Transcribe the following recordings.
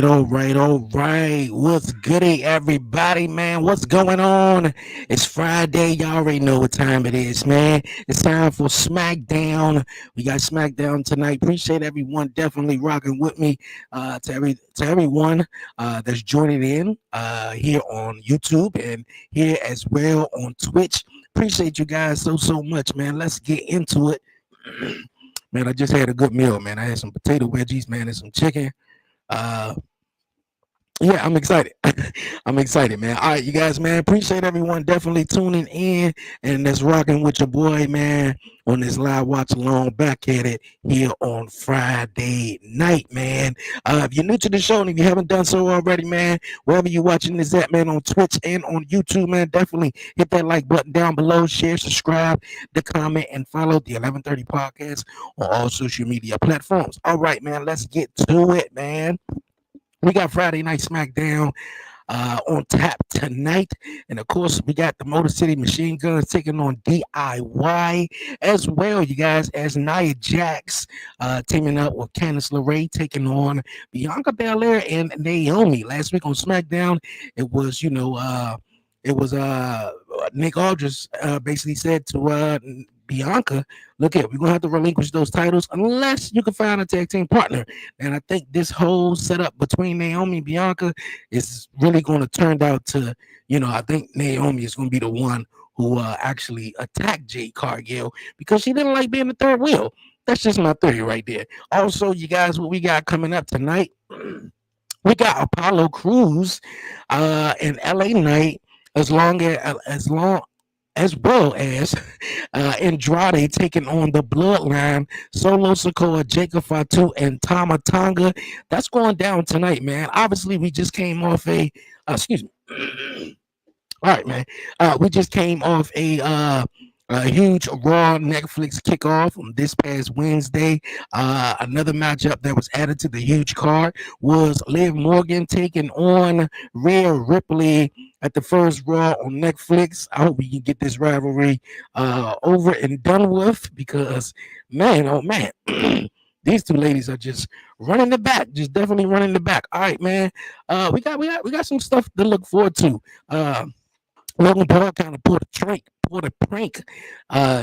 all right. What's goody, everybody, man? What's going on? It's Friday. Y'all already know what time it is, man. It's time for SmackDown. We got SmackDown tonight. Appreciate everyone definitely rocking with me. To everyone that's joining in here on YouTube and here as well on Twitch. Appreciate you guys so much, man. Let's get into it. Man, I just had a good meal, man. I had some potato wedgies, man, and some chicken. Uh, yeah, I'm excited. I'm excited, man. All right, you guys, man. Appreciate everyone definitely tuning in and that's rocking with your boy, man, on this live watch along back at it here on Friday night, man. If you're new to the show and if you haven't done so already, man, wherever you're watching this at, man, on Twitch and on YouTube, man, definitely hit that like button down below, share, subscribe, the comment, and follow the 1130 podcast on all social media platforms. All right, man, let's get to it, man. We got Friday Night SmackDown on tap tonight. And of course, we got the Motor City Machine Guns taking on DIY as well, you guys, as Nia Jax teaming up with Candice LeRae taking on Bianca Belair and Naomi. Last week on SmackDown, it was, it was Nick Aldis basically said to Bianca, look at, we're gonna have to relinquish those titles unless you can find a tag team partner. And I think this whole setup between Naomi and Bianca is really going to turn out to, I think Naomi is going to be the one who actually attacked Jade Cargill because she didn't like being the third wheel. That's just my theory right there. Also, you guys, what we got coming up tonight? We got Apollo Crews in LA Knight as well as Andrade taking on the Bloodline, Solo Sikoa, Jacob Fatu, and Tama Tonga. That's going down tonight, man. Obviously, we just came off excuse me. All right, man. We just came off a huge Raw Netflix kickoff on this past Wednesday. Another matchup that was added to the huge card was Liv Morgan taking on Rhea Ripley at the first Raw on Netflix. I hope we can get this rivalry over and done with because, man, oh man. These two ladies are just running the back, just definitely running the back. All right, man. We got some stuff to look forward to. Logan Paul kind of pulled a prank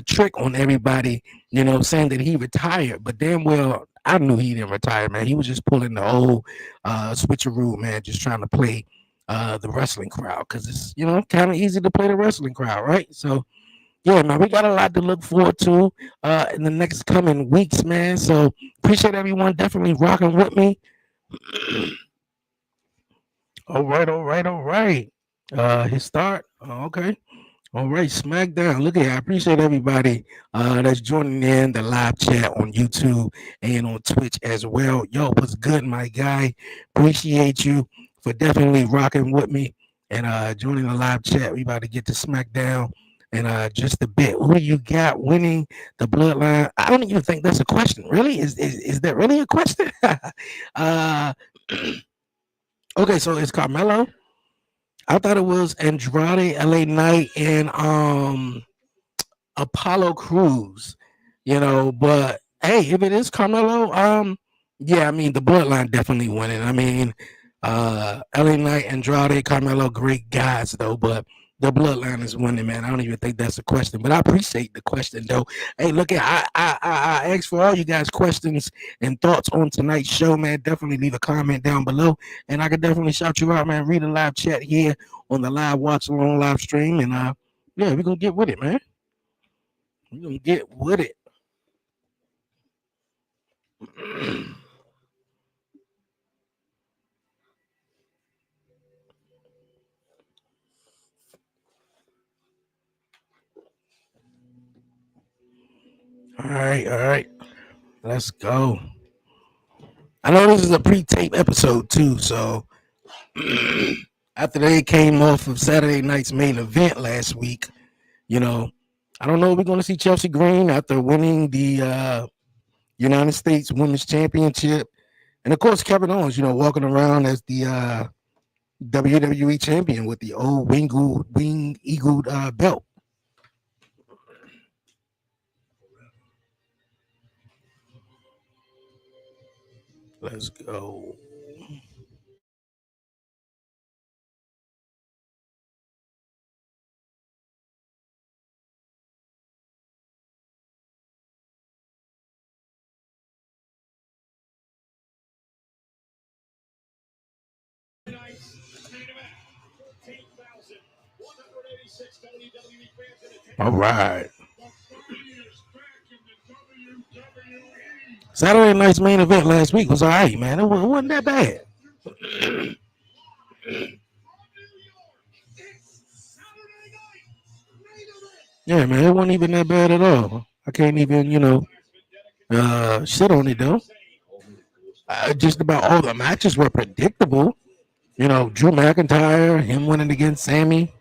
trick on everybody, saying that he retired. But damn well, I knew he didn't retire, man. He was just pulling the old switcheroo, man, just trying to play the wrestling crowd because it's, kind of easy to play the wrestling crowd, right? So, yeah, man, we got a lot to look forward to in the next coming weeks, man. So, appreciate everyone definitely rocking with me. All right, all right, all right. His start. Oh, okay. All right, SmackDown. Look at, I appreciate everybody that's joining in the live chat on YouTube and on Twitch as well. Yo, what's good, my guy? Appreciate you for definitely rocking with me and joining the live chat. We about to get to SmackDown in just a bit. Who do you got winning the Bloodline? I don't even think that's a question. Really? Is that really a question? uh, okay, so it's Carmelo. I thought it was Andrade, LA Knight, and Apollo Crews, but hey, if it is Carmelo, yeah, I mean the bloodline definitely winning. I mean, LA Knight, Andrade, Carmelo, great guys though, but the bloodline is winning, man. I don't even think that's a question, but I appreciate the question though. Hey, look at I asked for all you guys questions and thoughts on tonight's show, man. Definitely leave a comment down below, and I could definitely shout you out, man. Read a live chat here on the live watch along live stream, and yeah, we're gonna get with it, man. We're gonna get with it. All right, all right. Let's go. I know this is a pre-tape episode too, so after they came off of Saturday night's main event last week, you know, I don't know if we're going to see Chelsea Green after winning the United States Women's Championship, and of course Kevin Owens, walking around as the WWE champion with the old wing eagle belt. Let's go. All right. Saturday night's main event last week was all right, man. It wasn't that bad. Yeah, man, it wasn't even that bad at all. I can't even, shit on it though. Just about all the matches were predictable. Drew McIntyre, him winning against Sammy,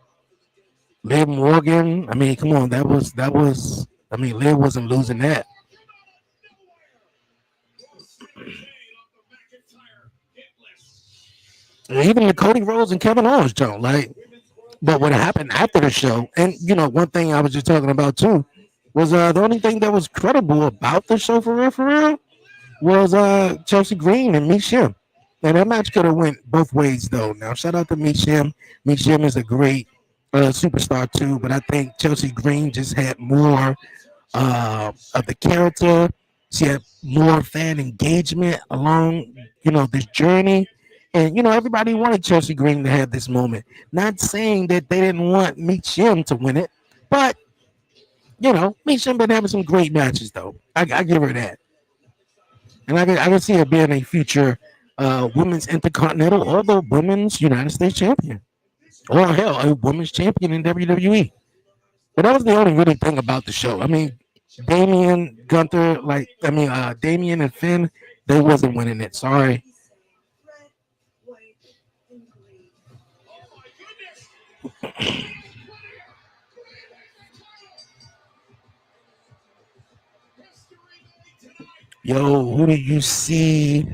Liv Morgan. I mean, come on, that was. I mean, Liv wasn't losing that. And even the Cody Rhodes and Kevin Owens don't like. But what happened after the show, and one thing I was just talking about too, was the only thing that was credible about the show for real was Chelsea Green and Michelle. Now that match could have went both ways though. Now shout out to Michelle. Michelle is a great superstar too, but I think Chelsea Green just had more of the character. She had more fan engagement along, this journey. And everybody wanted Chelsea Green to have this moment. Not saying that they didn't want Michelle to win it, but Michelle been having some great matches though. I give her that. And I can see her being a future women's intercontinental or the women's United States champion. Or hell, a women's champion in WWE. But that was the only really thing about the show. I mean, Damien, Gunther, Damien and Finn, they wasn't winning it. Sorry. Yo, who did you see?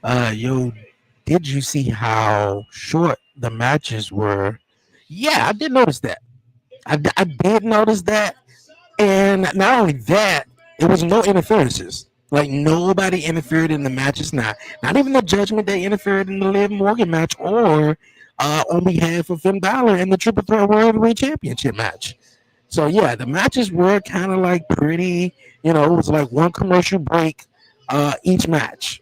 Did you see how short the matches were? Yeah, I did notice that. I did notice that. And not only that, it was no interferences. Like nobody interfered in the matches. Not even the Judgment Day interfered in the Liv Morgan match or on behalf of Finn Balor in the Triple Threat World Heavyweight Championship match. So yeah, the matches were kind of like pretty. It was like one commercial break each match.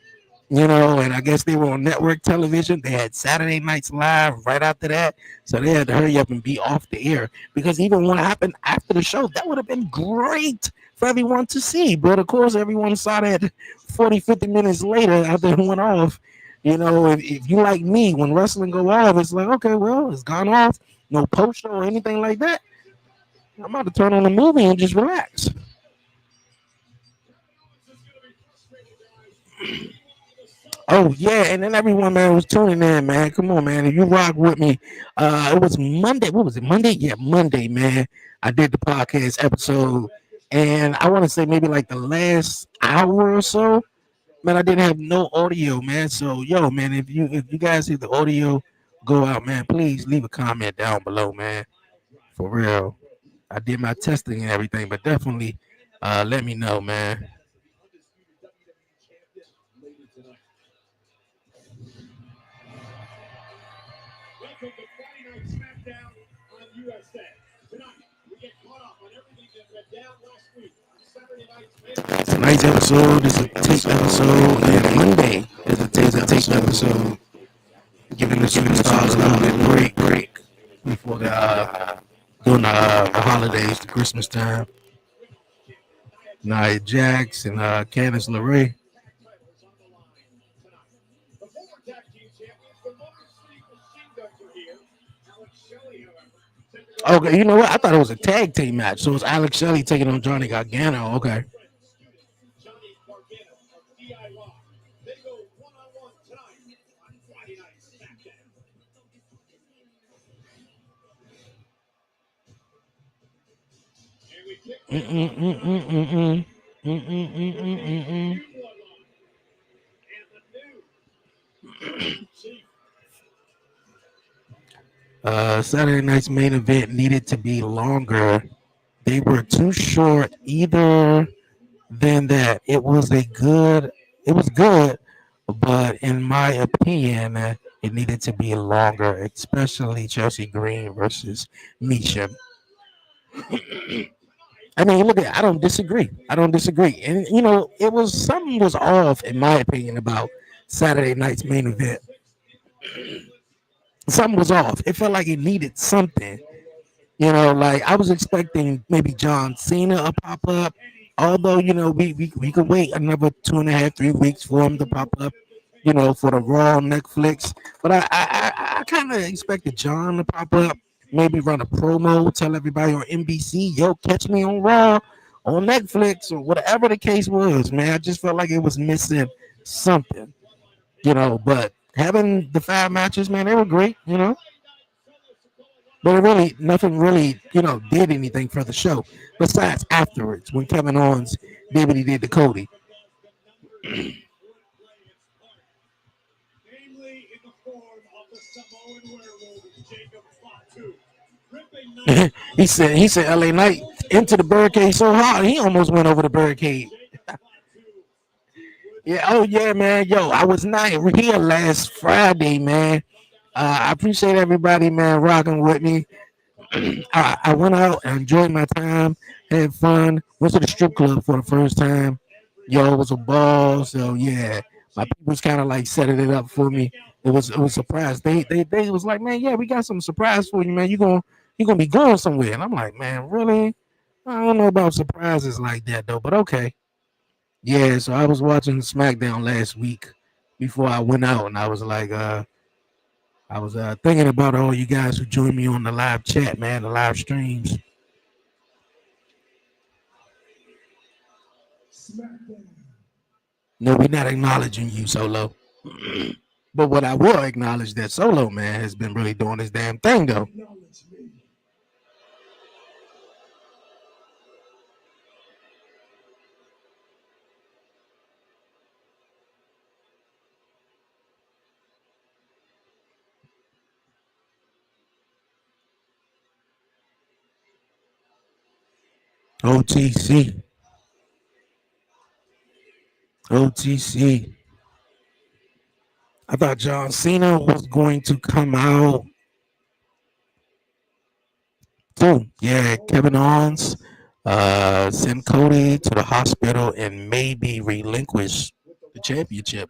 And I guess they were on network television. They had Saturday Nights Live right after that. So they had to hurry up and be off the air because even what happened after the show, that would have been great for everyone to see. But of course, everyone saw that 40, 50 minutes later after it went off. If you like me, when wrestling go off, it's like, okay, well, it's gone off. No post show or anything like that. I'm about to turn on the movie and just relax. Oh yeah, and then everyone, man, was tuning in, man. Come on, man. If you rock with me, it was Monday. What was it? Monday? Yeah, Monday, man. I did the podcast episode, and I want to say maybe like the last hour or so, man. I didn't have no audio, man. So, yo, man, if you guys see the audio go out, man, please leave a comment down below, man. For real, I did my testing and everything, but definitely, let me know, man. Tonight's episode is a tape episode, and Monday is a tape episode. Giving the superstars a little bit break before during the holidays, the Christmas time. Nia Jax and Candice LeRae. Okay, you know what? I thought it was a tag team match. So it's Alex Shelley taking on Johnny Gargano. Okay. Mm-mm-mm-mm-mm-mm. Mm-mm-mm-mm-mm. Saturday night's main event needed to be longer. They were too short either than that. It was good, but in my opinion, it needed to be longer, especially Chelsea Green versus Misha. I mean, look at I don't disagree. I don't disagree. And it was something was off in my opinion about Saturday night's main event. Something was off. It felt like it needed something. Like I was expecting maybe John Cena to pop up. Although, we could wait another 2.5, 3 weeks for him to pop up, for the Raw on Netflix. But I kind of expected John to pop up, maybe run a promo, tell everybody on NBC, yo, catch me on Raw, on Netflix, or whatever the case was, man. I just felt like it was missing something, but having the 5 matches, man, they were great. But it really, nothing really, did anything for the show besides afterwards when Kevin Owens did what he did to Cody. he said LA Knight into the barricade so hard he almost went over the barricade. Yeah, oh yeah, man. Yo, I was not here last Friday, man. I appreciate everybody, man, rocking with me. I went out and enjoyed my time, had fun, went to the strip club for the first time. Yo, it was a ball. So yeah, my people's kind of like setting it up for me. It was a surprise. They was like, man, yeah, we got some surprise for you, man. You gonna be going somewhere. And I'm like, man, really? I don't know about surprises like that though, but okay. Yeah, so I was watching SmackDown last week before I went out, and I was thinking about all you guys who joined me on the live chat, man, the live streams. No, we're not acknowledging you, Solo. But what I will acknowledge that Solo, man, has been really doing his damn thing, though. OTC. OTC. I thought John Cena was going to come out too. Yeah, Kevin Owens, send Cody to the hospital and maybe relinquish the championship.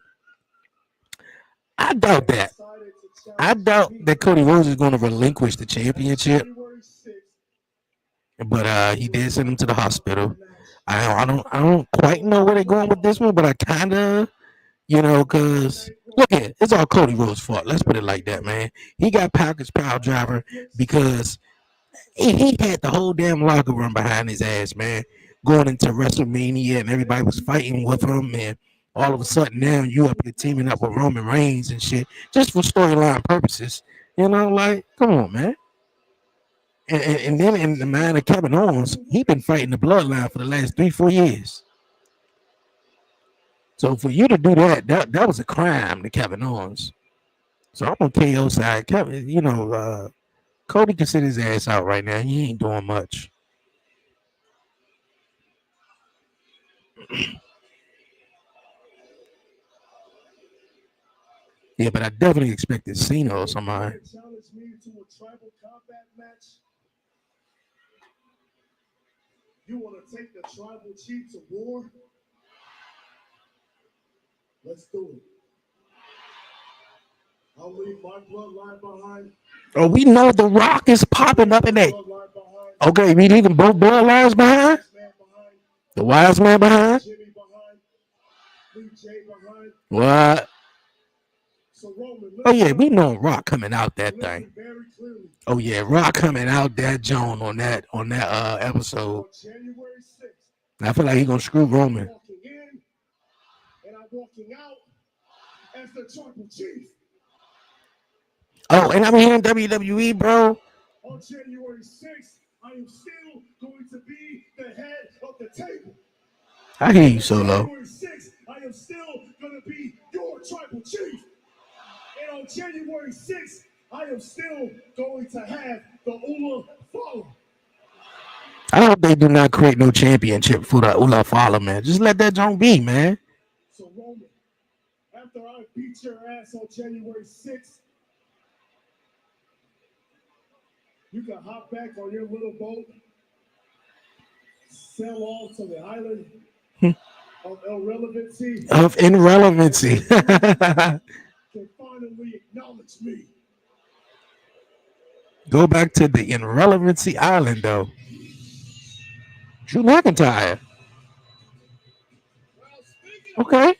I doubt that. I doubt that Cody Rhodes is going to relinquish the championship, but he did send him to the hospital. I don't quite know where they're going with this one, but I kind of, because look at it's all Cody Rhodes' fault. Let's put it like that, man. He got package power driver because he had the whole damn locker room behind his ass, man. Going into WrestleMania and everybody was fighting with him, and all of a sudden now you up here teaming up with Roman Reigns and shit just for storyline purposes. Like, come on, man. And then in the mind of Kevin Owens, he been fighting the bloodline for the last 3, 4 years. So for you to do that was a crime to Kevin Owens. So I'm on KO side. Kevin, Cody can sit his ass out right now. He ain't doing much. Yeah, but I definitely expected Cena or somebody. Oh, we know The Rock is popping up in that. Okay, we leaving both bloodlines behind. The wise man behind. What? Oh yeah, we know Rock coming out that thing. Oh yeah, Rock coming out that Joan on that episode. I feel like he gonna screw Roman. Oh, and I'm here in WWE, bro. I hear you, Solo. I hope they do not create no championship for the Ula Fala, man. Just let that joint be, man. Of irrelevancy. Go back to the irrelevancy island, though. Drew McIntyre. Okay.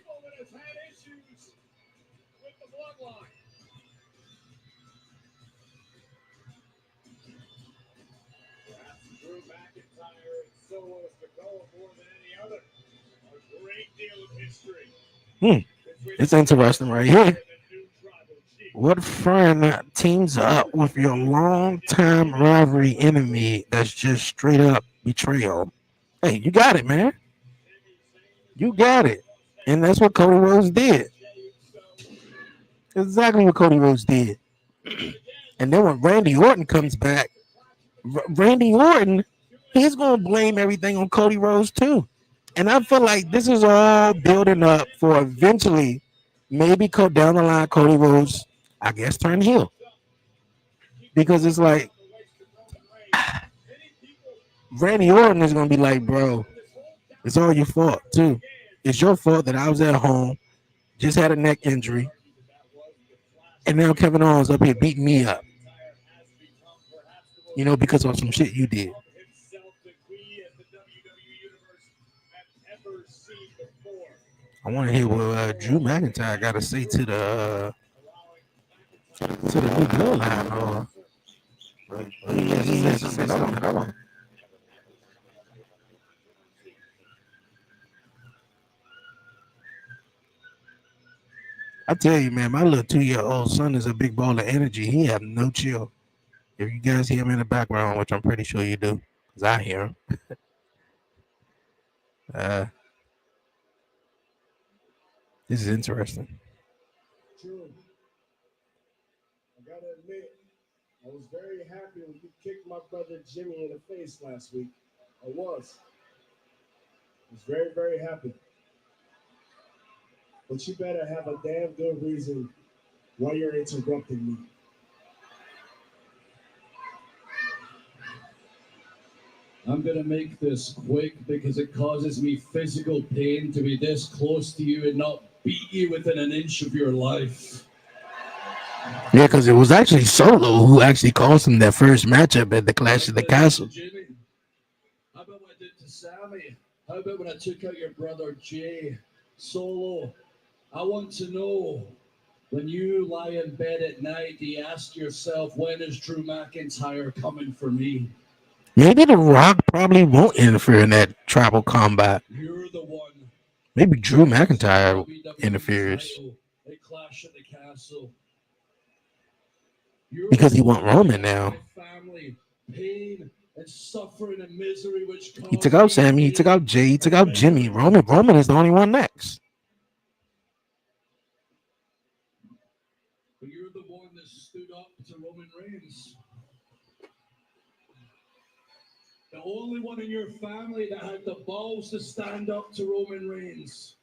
Hmm. It's interesting right here. What friend teams up with your longtime rivalry enemy that's just straight up betrayal? Hey, you got it, man. You got it. And that's what Cody Rhodes did. Exactly what Cody Rhodes did. And then when Randy Orton comes back, Randy Orton, he's going to blame everything on Cody Rhodes too. And I feel like this is all building up for eventually, maybe down the line, Cody Rhodes, I guess, turn heel. Because it's like Randy Orton is going to be like, bro, it's all your fault too. It's your fault that I was at home, just had a neck injury, and now Kevin Owens up here beating me up. Because of some shit you did. I want to hear what Drew McIntyre got to say to the new bloodline. I tell you, man, my little 2-year-old son is a big ball of energy. He have no chill. If you guys hear him in the background, which I'm pretty sure you do, because I hear him. Uh, this is interesting. True. I gotta admit, I was very happy when you kicked my brother Jimmy in the face last week. I was. I was very, very happy. But you better have a damn good reason why you're interrupting me. I'm going to make this quick because it causes me physical pain to be this close to you and not beat you within an inch of your life. Yeah, because it was actually Solo who actually caused him that first matchup at the Clash of the Castle. Jimmy, how about what I did to Sammy? How about when I took out your brother Jay? Solo, I want to know, when you lie in bed at night, do you ask yourself, when is Drew McIntyre coming for me? Maybe The Rock probably won't interfere in that tribal combat. You're the one. Maybe Drew McIntyre interferes. They clash at the castle. Because he want Roman now. Family, pain and suffering and misery which he took out Sammy, he took out Jay, he took out Jimmy. Roman is the only one next. But you're the one that stood up to Roman Reigns. The only one in your family that had the balls to stand up to Roman Reigns.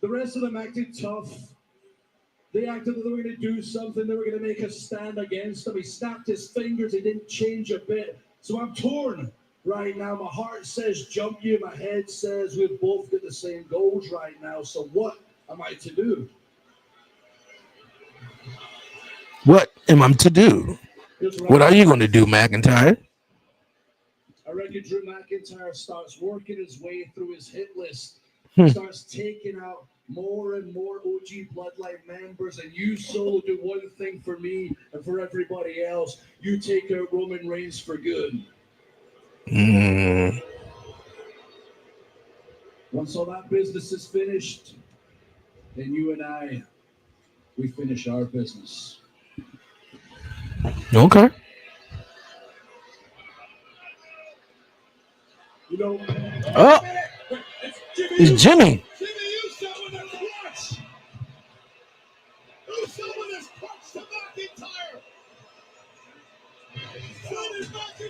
The rest of them acted tough. They acted that they were going to do something. They were going to make a stand against him. He snapped his fingers. He didn't change a bit. So I'm torn right now. My heart says jump you. My head says we've both got the same goals right now. So what am I to do? What am I to do? What are you going to do, McIntyre? I reckon Drew McIntyre starts working his way through his hit list. Starts taking out more and more OG Bloodline members, and you Solo do one thing for me and for everybody else. You take out Roman Reigns for good. Once all that business is finished, then you and I, we finish our business. Okay. You know, oh, it's Jimmy.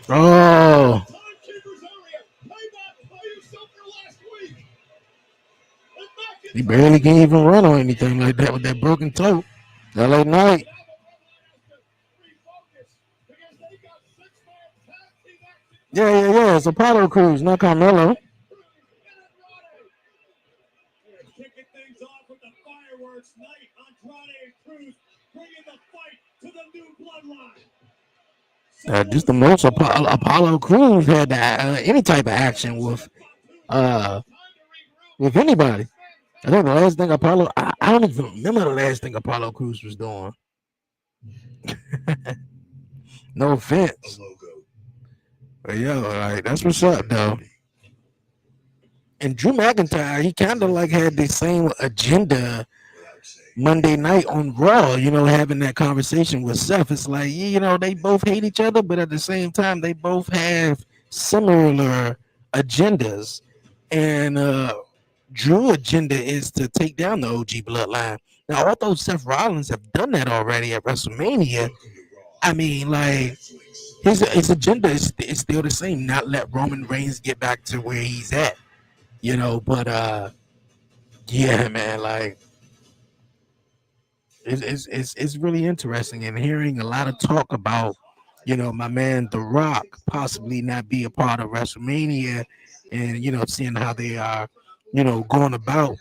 Oh. He barely can't even run or anything like that with that broken toe. LA Knight. Yeah. It's Apollo Crews, not Carmelo. Kicking things off with the fireworks night. Andrade and Cruz bringing the fight to the Just the most Apollo Crews had any type of action uh with anybody. I think the last thing I don't even remember the last thing Apollo Crews was doing. No offense, but yo, like that's what's up though. And Drew McIntyre, he kind of like had the same agenda Monday night on Raw, having that conversation with Seth. It's like, they both hate each other, but at the same time, they both have similar agendas. And Drew agenda is to take down the OG bloodline. Now, although Seth Rollins have done that already at WrestleMania, I mean, like his agenda is still the same. Not let Roman Reigns get back to where he's at, But yeah, man, like it's really interesting and hearing a lot of talk about, my man The Rock possibly not be a part of WrestleMania, and seeing how they are, going about,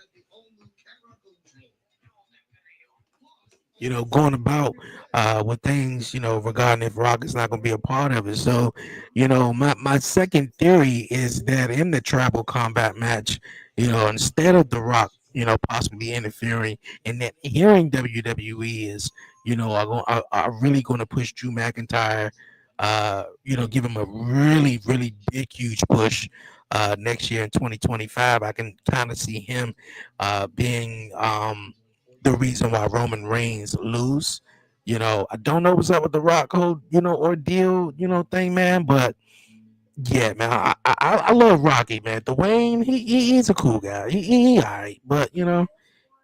with things, regarding if Rock is not going to be a part of it. So, my second theory is that in the tribal combat match, instead of The Rock, possibly interfering, and that hearing WWE is, are really going to push Drew McIntyre, give him a really, really big, huge push. Next year in 2025, I can kind of see him being the reason why Roman Reigns lose. I don't know what's up with the Rock whole, ordeal, thing, man. But yeah, man, I love Rocky, man. Dwayne, he's a cool guy. He all right, but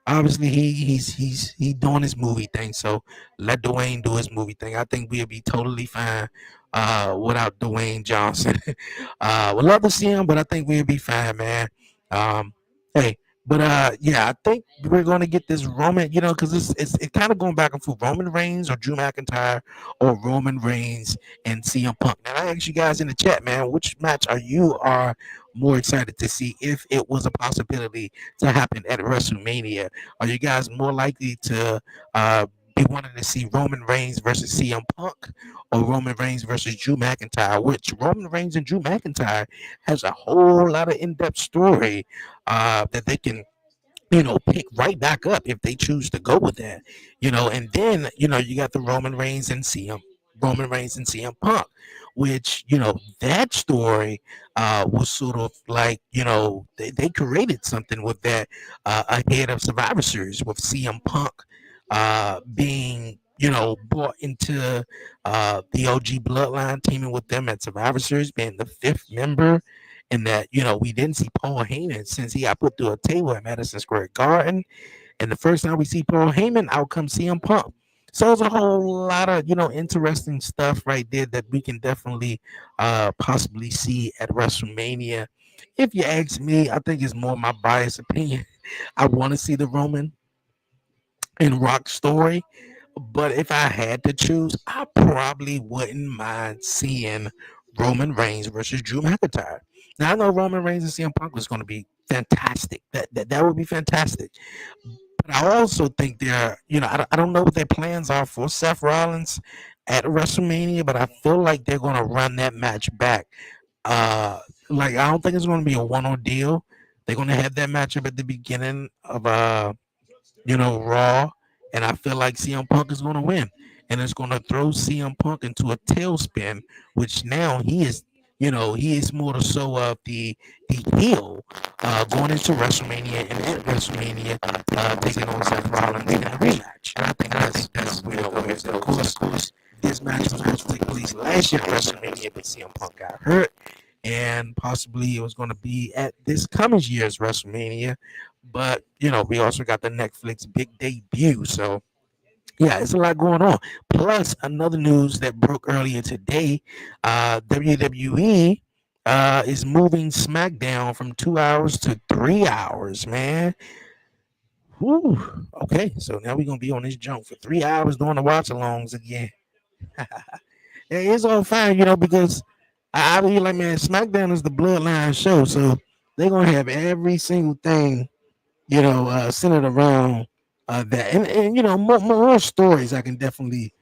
obviously he's doing his movie thing. So let Dwayne do his movie thing. I think we'll be totally fine without Dwayne Johnson. Would love to see him, but I think we'll be fine, man. Hey, but yeah, I think we're gonna get this Roman, because it's kind of going back and forth. Roman Reigns or Drew McIntyre or Roman Reigns and CM Punk. And I asked you guys in the chat, man, which match are more excited to see if it was a possibility to happen at WrestleMania? Are you guys more likely to be wanting to see Roman Reigns versus CM Punk or Roman Reigns versus Drew McIntyre? Which Roman Reigns and Drew McIntyre has a whole lot of in-depth story that they can pick right back up if they choose to go with that, and then, you got the Roman Reigns and CM Punk, which, that story was sort of like, they created something with that ahead of Survivor Series with CM Punk being, brought into the OG bloodline, teaming with them at Survivor Series, being the fifth member. And that, we didn't see Paul Heyman since he got put through a table at Madison Square Garden. And the first time we see Paul Heyman, out comes CM Punk. So it's a whole lot of, interesting stuff right there that we can definitely possibly see at WrestleMania. If you ask me, I think it's more my biased opinion. I want to see the Roman and Rock story. But if I had to choose, I probably wouldn't mind seeing Roman Reigns versus Drew McIntyre. Now I know Roman Reigns and CM Punk was going to be fantastic. That would be fantastic. But I also think they're, I don't know what their plans are for Seth Rollins at WrestleMania, but I feel like they're going to run that match back. Uh, like I don't think it's going to be a one ordeal. They're going to have that matchup at the beginning of Raw, and I feel like CM Punk is going to win, and it's going to throw CM Punk into a tailspin, which now he is more so of the heel going into WrestleMania, and at WrestleMania taking on Seth Rollins in a rematch. And I think that's where it goes. Of course, this match was supposed to take place last year at WrestleMania, but CM Punk got hurt, and possibly it was going to be at this coming year's WrestleMania. But we also got the Netflix big debut, so yeah, it's a lot going on. Plus, another news that broke earlier today: WWE is moving SmackDown from 2 hours to 3 hours. Man, whew. Okay, so now we're gonna be on this junk for 3 hours doing the watch-alongs again. It's all fine, because I be like, man, SmackDown is the Bloodline show, so they're gonna have every single thing, centered around that, and more stories I can definitely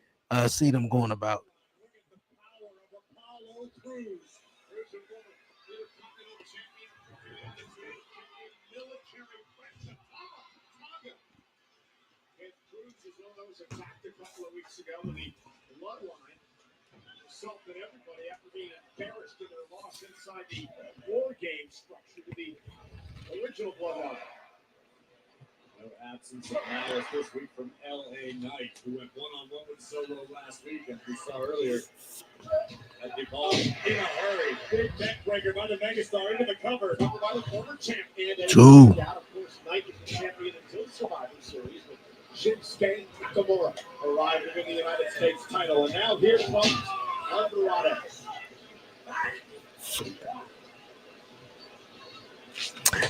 see them going about. Look at the power of Apollo Crews. There's a woman, Intercontinental Champion, United States Champion, military pressure. Tonga. And Cruz is one of those attacked a couple of weeks ago in the bloodline. Assaulted everybody after being embarrassed in their loss inside the war game structure to the original bloodline. No absence of malice this week from LA Knight, who went one-on-one with Solo last week, and we saw earlier at the ball in a hurry. Big neck breaker by the megastar into the cover, covered by the former champion. Two. Out, of course, Knight was the champion until Survivor Series with Shinsuke Nakamura arriving in the United States title. And now here comes Andrade.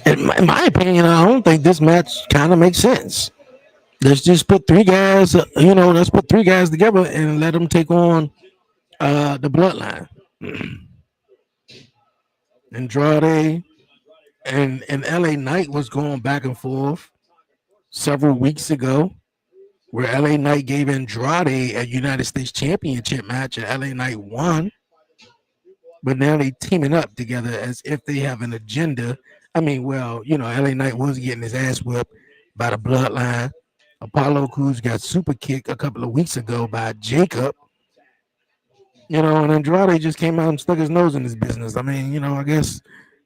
In my opinion, I don't think this match kind of makes sense. Let's just put three guys, let's put three guys together and let them take on the bloodline. Andrade and LA Knight was going back and forth several weeks ago, where LA Knight gave Andrade a United States Championship match and LA Knight won. But now they teaming up together as if they have an agenda. I mean, well, LA Knight was getting his ass whipped by the bloodline. Apollo Crews got super kicked a couple of weeks ago by Jacob. And Andrade just came out and stuck his nose in his business. I mean, I guess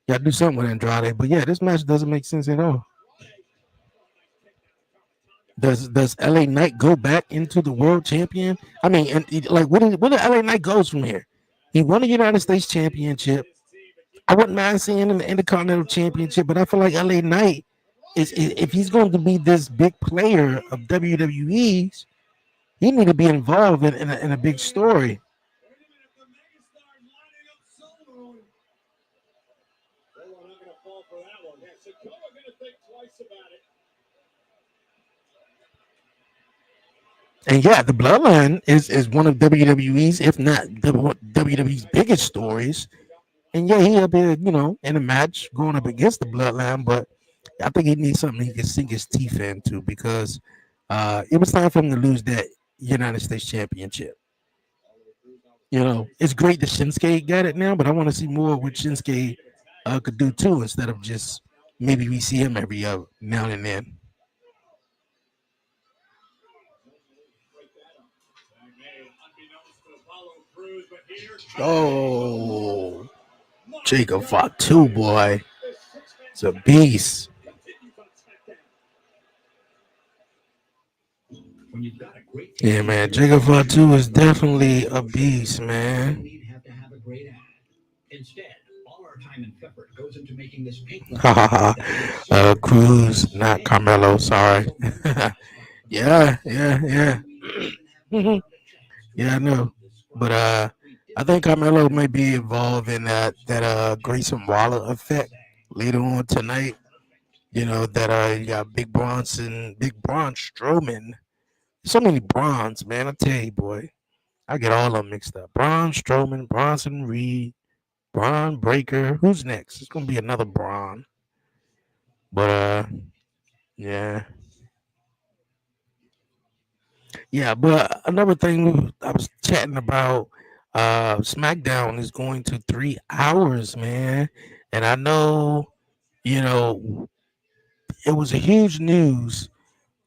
you gotta do something with Andrade. But yeah, this match doesn't make sense at all. Does LA Knight go back into the world champion? I mean, and like where did LA Knight goes from here? He won the United States Championship. I wouldn't mind seeing him in the Intercontinental Championship, but I feel like LA Knight is if he's going to be this big player of WWE's, he need to be involved in a big story. And yeah, the Bloodline is one of WWE's, if not WWE's biggest stories. And yeah, he'll be, in a match going up against the Bloodline, but I think he needs something he can sink his teeth into because it was time for him to lose that United States Championship. It's great that Shinsuke got it now, but I want to see more of what Shinsuke could do too, instead of just maybe we see him every now and then. Oh, Jacob fought too, boy. It's a beast. Yeah, man. Jacob fought too is definitely a beast, man. Ha ha ha. Cruz, not Carmelo. Sorry. Yeah, yeah, yeah. Yeah, I know. But I think Carmelo may be involved in that Grayson Waller effect later on tonight. That you got Big Braun Strowman. So many Brons, man. I tell you, boy, I get all of them mixed up. Braun Strowman, Bronson Reed, Braun Breaker. Who's next? It's gonna be another Braun. But yeah, yeah. But another thing I was chatting about, SmackDown is going to 3 hours, man. And I know, you know, it was a huge news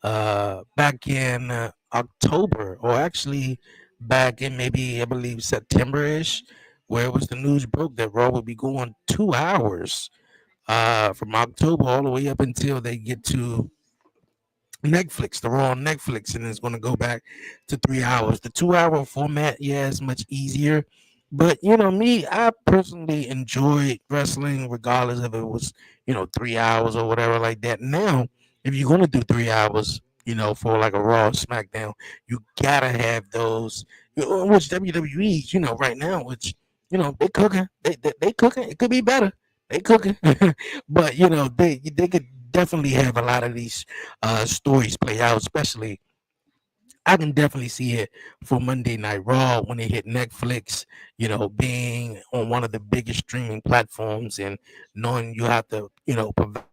back in October, or actually back in maybe I believe September-ish, where it was the news broke that Raw would be going 2 hours from October all the way up until they get to Netflix, the Raw on Netflix, and it's going to go back to 3 hours. The 2 hour format, yeah, is much easier. But me, I personally enjoyed wrestling regardless if it was, 3 hours or whatever like that. Now, if you're gonna do 3 hours, for like a Raw or SmackDown, you gotta have those which WWE's, right now, which they cooking. They cooking. It could be better. They cooking. But they could definitely have a lot of these stories play out, especially I can definitely see it for Monday Night Raw when they hit Netflix, being on one of the biggest streaming platforms and knowing you have to, provide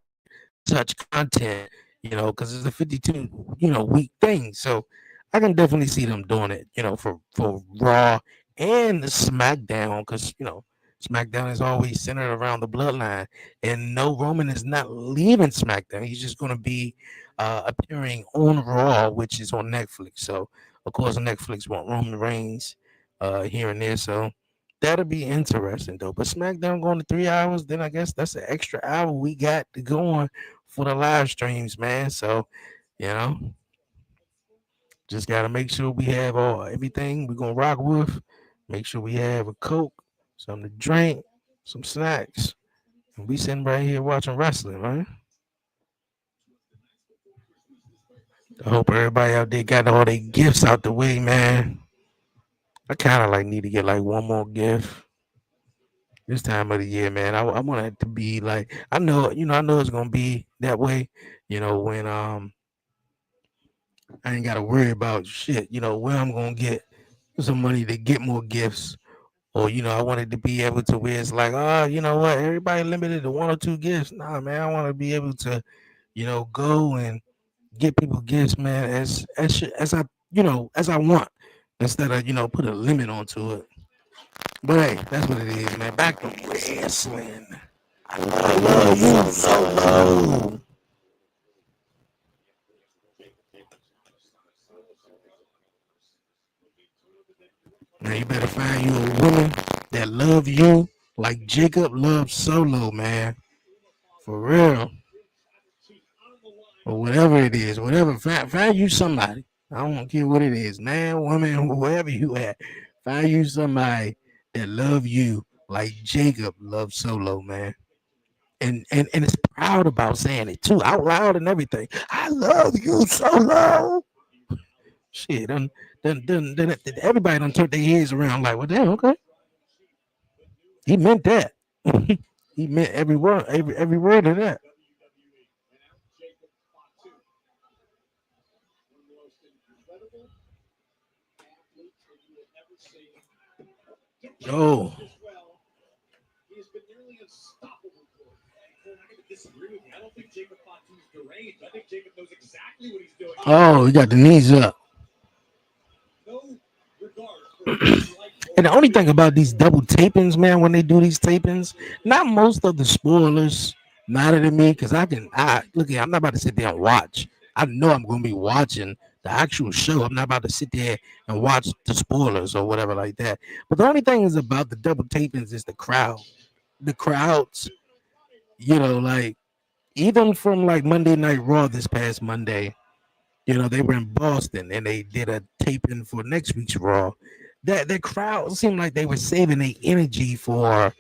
such content, because it's a 52, week thing. So I can definitely see them doing it, for Raw and the SmackDown, because SmackDown is always centered around the bloodline, and no, Roman is not leaving SmackDown. He's just going to be appearing on Raw, which is on Netflix. So of course Netflix want Roman Reigns here and there, so that'll be interesting though. But SmackDown going to 3 hours, then I guess that's an extra hour we got to go on for the live streams, man. So you know. Just gotta make sure we have all everything we're gonna rock with. Make sure we have a Coke, something to drink, some snacks. And we sitting right here watching wrestling, man. I hope everybody out there got all their gifts out the way, man. I kind of like need to get like one more gift this time of the year, man. I want it to be like I know it's gonna be that way. When I ain't gotta worry about shit. Where I'm gonna get some money to get more gifts. Or, I wanted to be able to where it's like, you know what, everybody limited to one or two gifts. Nah, man, I want to be able to, go and get people gifts, man, as I want, instead of, put a limit onto it. But hey, that's what it is, man. Back to wrestling. I love you solo. Now you better find you a woman that love you like Jacob loves Solo, man. For real. Or whatever it is, whatever. Find you somebody. I don't care what it is, man, woman, whoever you at. Find you somebody that love you like Jacob loves Solo, man. And it's proud about saying it too, out loud and everything. I love you, Solo. Shit, done everybody done turned their heads around like, well, damn, okay. He meant that. He meant every word of that. Oh, oh, he got the knees up. And the only thing about these double tapings, man, when they do these tapings, not most of the spoilers matter to me because I look here, I'm not about to sit there and watch. I know I'm going to be watching the actual show. I'm not about to sit there and watch the spoilers or whatever like that. But the only thing is about the double tapings is the crowd. The crowds, like even from like Monday Night Raw this past Monday, they were in Boston and they did a taping for next week's Raw. That crowd seemed like they were saving their energy for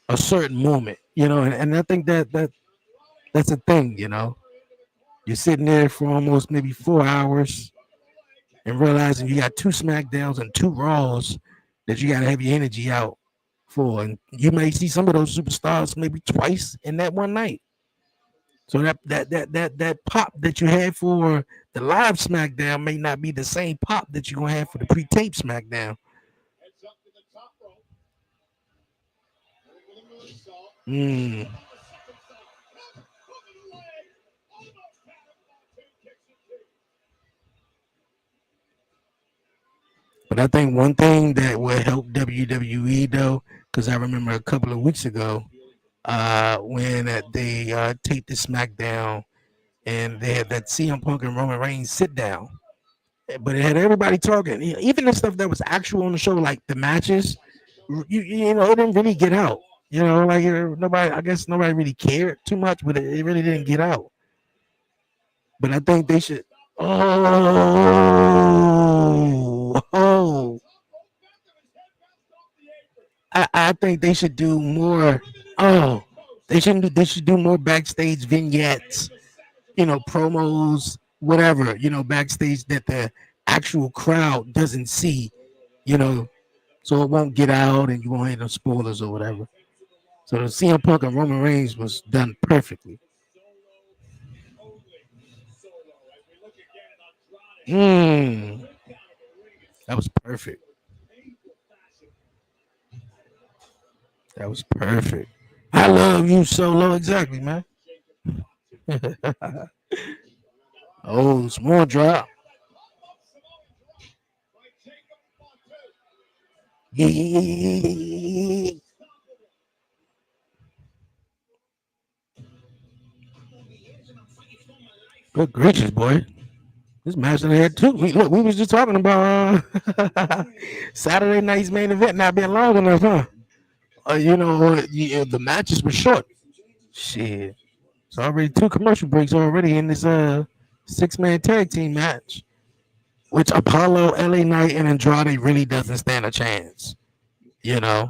a certain moment, and I think that's a thing. You're sitting there for almost maybe 4 hours and realizing you got two SmackDowns and two Raws that you got to have your energy out for, and you may see some of those superstars maybe twice in that one night. So that pop that you had for the live SmackDown may not be the same pop that you're gonna have for the pre-tape SmackDown. Mm. But I think one thing that will help WWE though, because I remember a couple of weeks ago, when they taped the SmackDown and they had that CM Punk and Roman Reigns sit down, but it had everybody talking. Even the stuff that was actual on the show, like the matches, it didn't really get out. Like nobody. I guess nobody really cared too much, but it really didn't get out. But I think they should. Oh. I think they should do more. Oh, they should do more backstage vignettes, promos, whatever, backstage that the actual crowd doesn't see, you know, so it won't get out and you won't have no spoilers or whatever. So the CM Punk and Roman Reigns was done perfectly. Mm, that was perfect. That was perfect. I love you solo. Exactly, man. Oh, small drop. Yeah, yeah, yeah, yeah, yeah, yeah. Good gracious, boy. This match I had too. Look, we was just talking about Saturday night's main event not being long enough, huh? The matches were short. Shit. It's already two commercial breaks already in this 6-man tag team match, which Apollo, LA Knight, and Andrade really doesn't stand a chance. You know,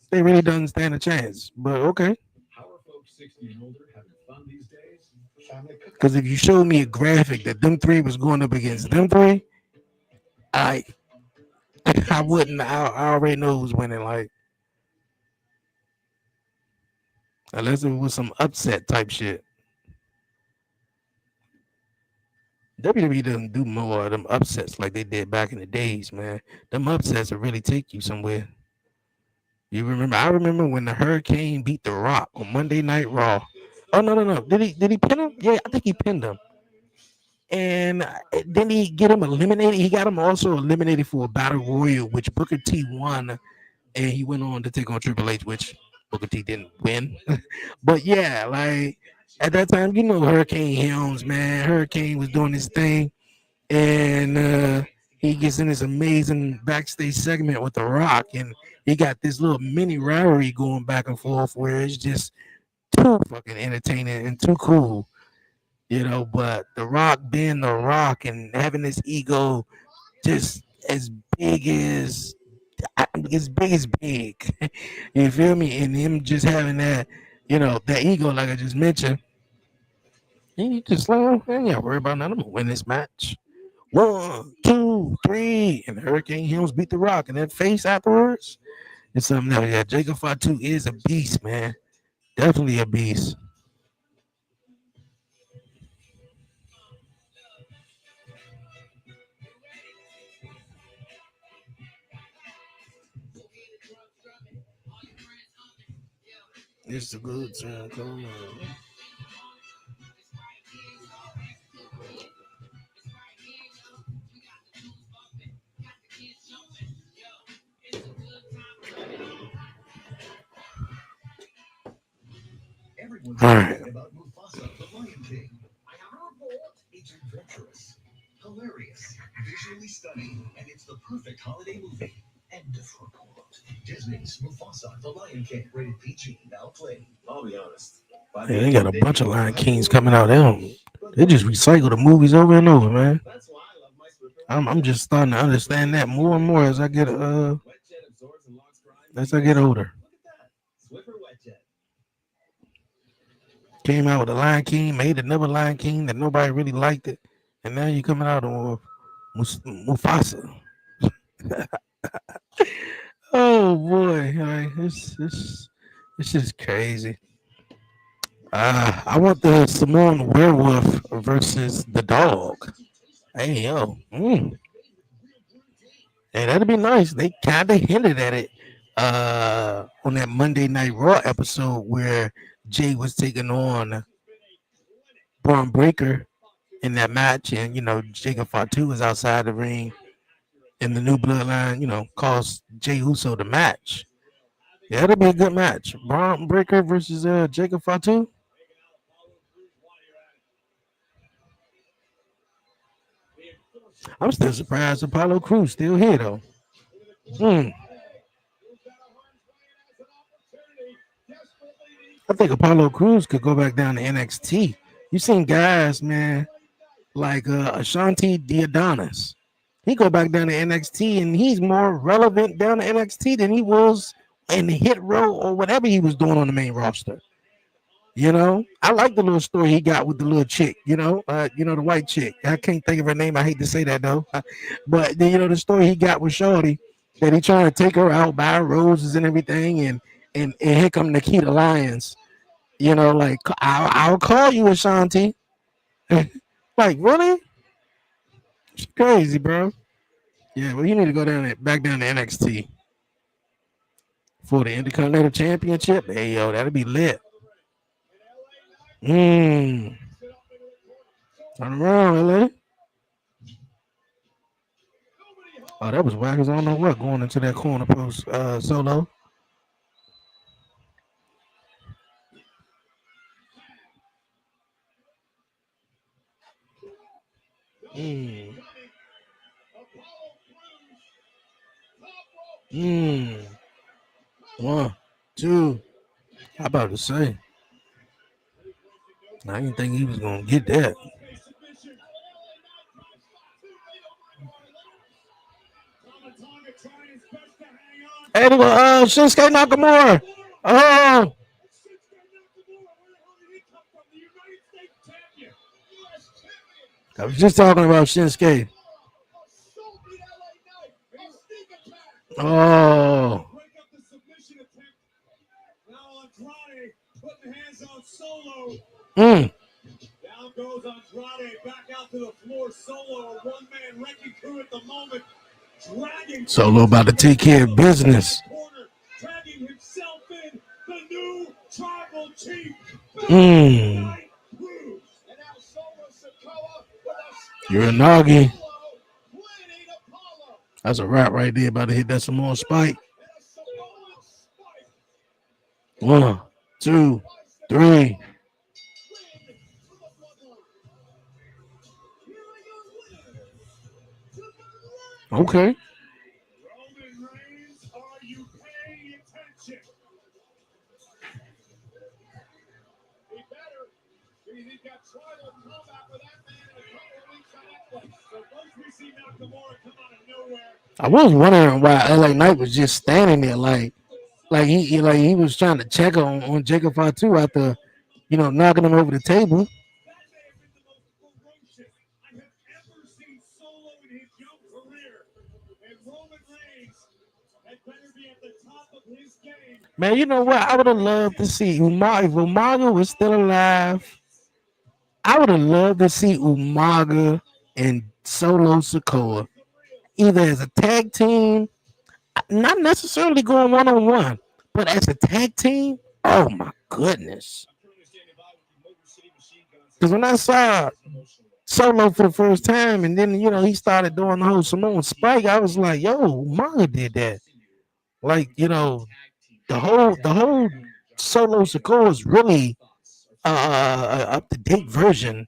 they really doesn't stand a chance. But okay, because if you showed me a graphic that them three was going up against them three, I I wouldn't. I already know who's winning. Like unless it was some upset type shit. WWE doesn't do more of them upsets like they did back in the days, man. Them upsets will really take you somewhere. You remember? I remember when the Hurricane beat The Rock on Monday Night Raw. Oh no, no, no! Did he pin him? Yeah, I think he pinned him. And then he get him eliminated. He got him also eliminated for a battle royal, which Booker T won, and he went on to take on Triple H, which Booker T didn't win. But yeah, like at that time, Hurricane Helms, man. Hurricane was doing his thing, and he gets in this amazing backstage segment with The Rock, and he got this little mini rivalry going back and forth where it's just too fucking entertaining and too cool, But The Rock being The Rock and having this ego just as big as as big as big, you feel me? And him just having that ego, like I just mentioned, he just like, I ain't worry about nothing. I'm gonna win this match. 1, 2, 3, and Hurricane Helms beat The Rock, and that face afterwards. It's something else. Yeah, Jacob Fatu is a beast, man. Definitely a beast. It's a good time. Come on. All right. Yeah, they got a bunch of Lion Kings coming out. They just recycle the movies over and over, man. I'm just starting to understand that more and more as I get older. Came out with a Lion King, made another Lion King that nobody really liked it, and now you're coming out with Mufasa. Oh boy, like, this is crazy. I want the Samoan werewolf versus the dog. Hey yo, hey, that'd be nice. They kind of hinted at it on that Monday Night Raw episode where Jay was taking on Braun Breaker in that match, and Jacob Fatu was outside the ring, and the new bloodline, caused Jay Uso the match. Yeah, that'll be a good match. Braun Breaker versus Jacob Fatu. I'm still surprised Apollo Crews still here though. Hmm. I think Apollo Crews could go back down to NXT. You seen guys, man, like Ashanti Diadonis. He go back down to NXT and he's more relevant down to NXT than he was in the hit row or whatever he was doing on the main roster. I like the little story he got with the little chick, the white chick. I can't think of her name. I hate to say that though. But then, the story he got with Shorty that he trying to take her out, buy roses and everything, and here come Nikita Lyons. Like I'll call you Ashanti. Like really? It's crazy, bro. Yeah, well, you need to go back down to NXT for the Intercontinental Championship. Hey, yo, that'll be lit. Mmm. Turn around, LA. Oh, that was whack as I don't know what going into that corner post solo. Mm. Mm. One, two. I about to say. I didn't think he was gonna get that. Hey, look, Shinsuke Nakamura. Oh, I was just talking about Shinsuke. Oh, mm. Down goes Andrade, back out to the floor. Solo, a one-man wrecking crew at the moment. Dragging Solo about to take care of business. corner, dragging himself in. The new tribal chief. Mm. And now Solo Sikoa with a You're a Nagi. Solo winning Apollo. That's a wrap right there. About to hit that Samoan spike. And a Samoan spike. 1, 2, 3. Okay. Roman Reigns, are you paying attention? He better. He's got tribal combat with that man in a couple of weeks on Netflix. So once we see Nakamura come out of nowhere. I was wondering why LA Knight was just standing there like he was trying to check on Jacob Fatu after, knocking him over the table. That may have been the most ferocious I have ever seen Solo in his young career. And Roman Reigns had better be at the top of his game. Man, you know what? I would have loved to see Umaga. If Umaga was still alive, I would have loved to see Umaga and Solo Sikoa either as a tag team, not necessarily going one on one, but as a tag team. Oh my goodness! Because when I saw Solo for the first time, and then he started doing the whole Samoan Spike, I was like, "Yo, Umaga did that." Like the whole Solo Sikoa is really up to date version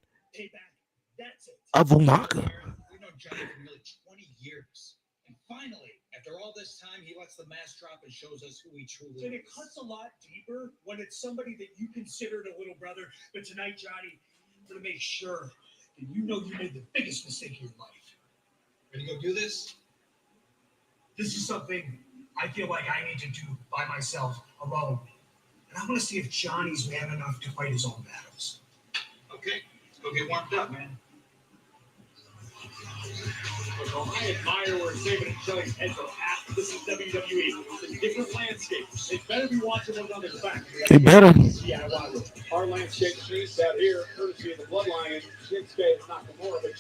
of Umaga. We've known Johnny for nearly 20 years. And finally, after all this time, he lets the mask drop and shows us who he truly is. And it cuts a lot deeper when it's somebody that you considered a little brother. But tonight, Johnny, I'm going to make sure that you know you made the biggest mistake of your life. Ready to go do this? This is something I feel like I need to do by myself, alone. And I want to see if Johnny's man enough to fight his own battles. Okay, let's go get warmed up, man. I admire where David and Shelly's heads are at. This is WWE. It's a different landscape. They better be watching one another's back. They better. Yeah, our landscape changed out here, courtesy of the Bloodline, Shinsuke and Nakamura. But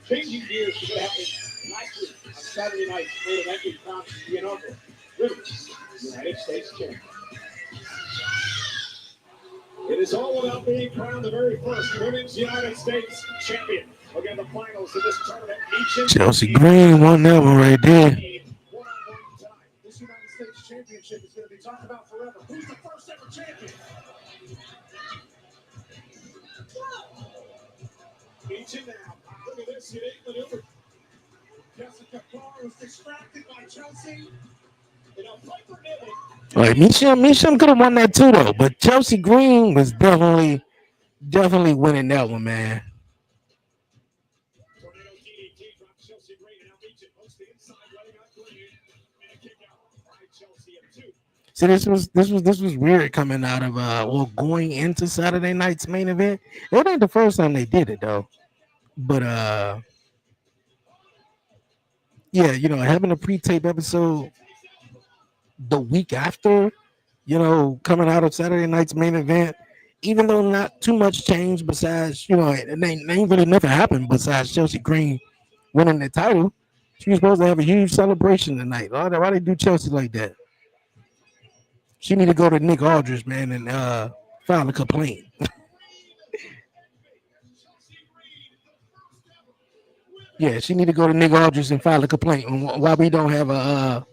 changing gears is what happened nicely on Saturday night. Main event we found the inaugural Women's United States Champion. It is all about being crowned the very first Women's United States Champion. Again, the finals of this tournament. Chelsea Green won that one right there. This United States Championship is going to be talked about forever. Who's the first ever champion? Each and now. Look at this unique maneuver. Jessica Carr was distracted by Chelsea. Like Misham could have won that too though, but Chelsea Green was definitely winning that one, man. See, this was weird coming out of going into Saturday night's main event. It ain't the first time they did it though, but yeah, having a pre-tape episode the week after, coming out of Saturday night's main event, even though not too much changed besides, it ain't really nothing happened besides Chelsea Green winning the title. She was supposed to have a huge celebration tonight. Why they do Chelsea like that? She need to go to Nick Aldridge, man, and file a complaint. Yeah, she need to go to Nick Aldris and file a complaint on why we don't have a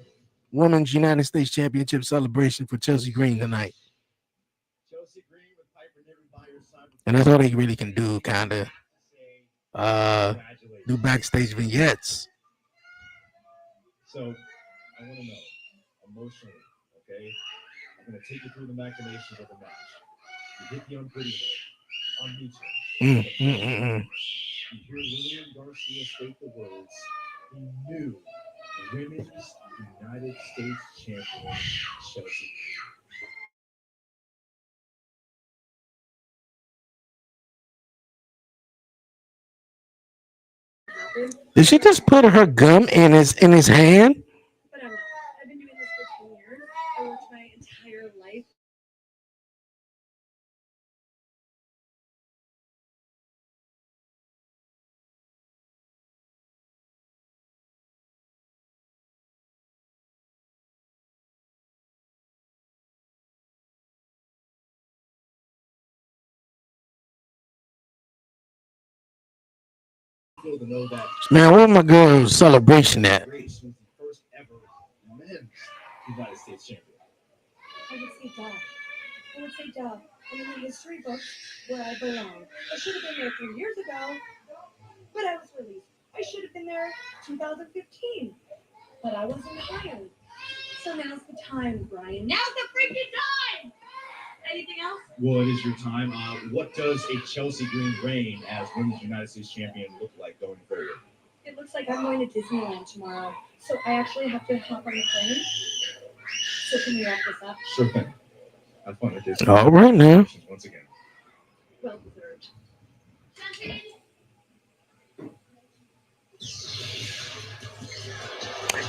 women's United States Championship celebration for Chelsea Green tonight. Chelsea Green with Piper Niven by your side with And that's all they really can do, kind of say uh do congratulations. backstage vignettes. So I want to know emotionally, okay? I'm going to take you through the machinations of the match. You hit the unpretty on YouTube. Mm. You hear Lillian Garcia state the words, he knew Women's United States Champion Chelsea. Happened, Did she just put her gum in his hand? but I'm not. I've been doing this for 10 years. I worked my entire life. Feel to know that Man, where my girl's celebration at? Grace was the first ever men's United States champion. I would say duh. I would say duh. I'm in the history books where I belong. I should have been there 3 years ago, but I was released. I should have been there 2015, but I wasn't hired. So now's the time, Brian. Now's the freaking time! Anything else? Well, it is your time. What does a Chelsea Green reign as Women's United States champion look like going forward? It looks like I'm going to Disneyland tomorrow, so I actually have to hop on the plane. So can we wrap this up? Sure thing. Have fun with this. All right now. Once again. Well deserved.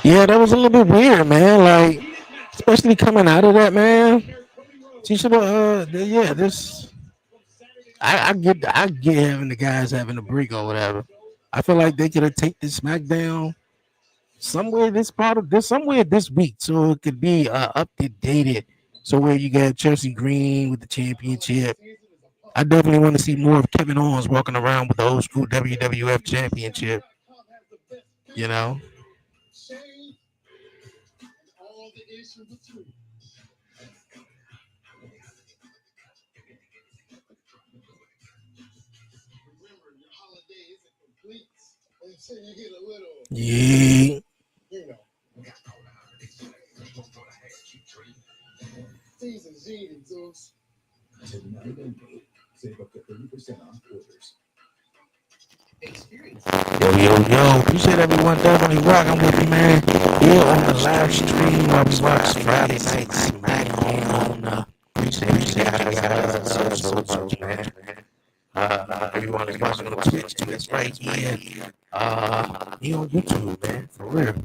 Yeah, that was a little bit weird, man. Like, especially coming out of that, man. She should have. Yeah, this. I get having the guys having a break or whatever. I feel like they could have taken this SmackDown somewhere this part of this somewhere this week, so it could be updated. So where you got Chelsea Green with the championship. I definitely want to see more of Kevin Owens walking around with the old school WWF championship. You know. All the issues between. Remember, your holiday isn't complete until you get a little, Yeah. you know. T's and G's and Zeus. Tonight and save up to 30% off orders. Experience. Yo. Appreciate everyone definitely rocking with me, man. Here on the live stream while we watch Friday Night SmackDown. Appreciate you guys so much, man. Everyone is watching on Twitch too. It's right here. Here on YouTube, man. For real.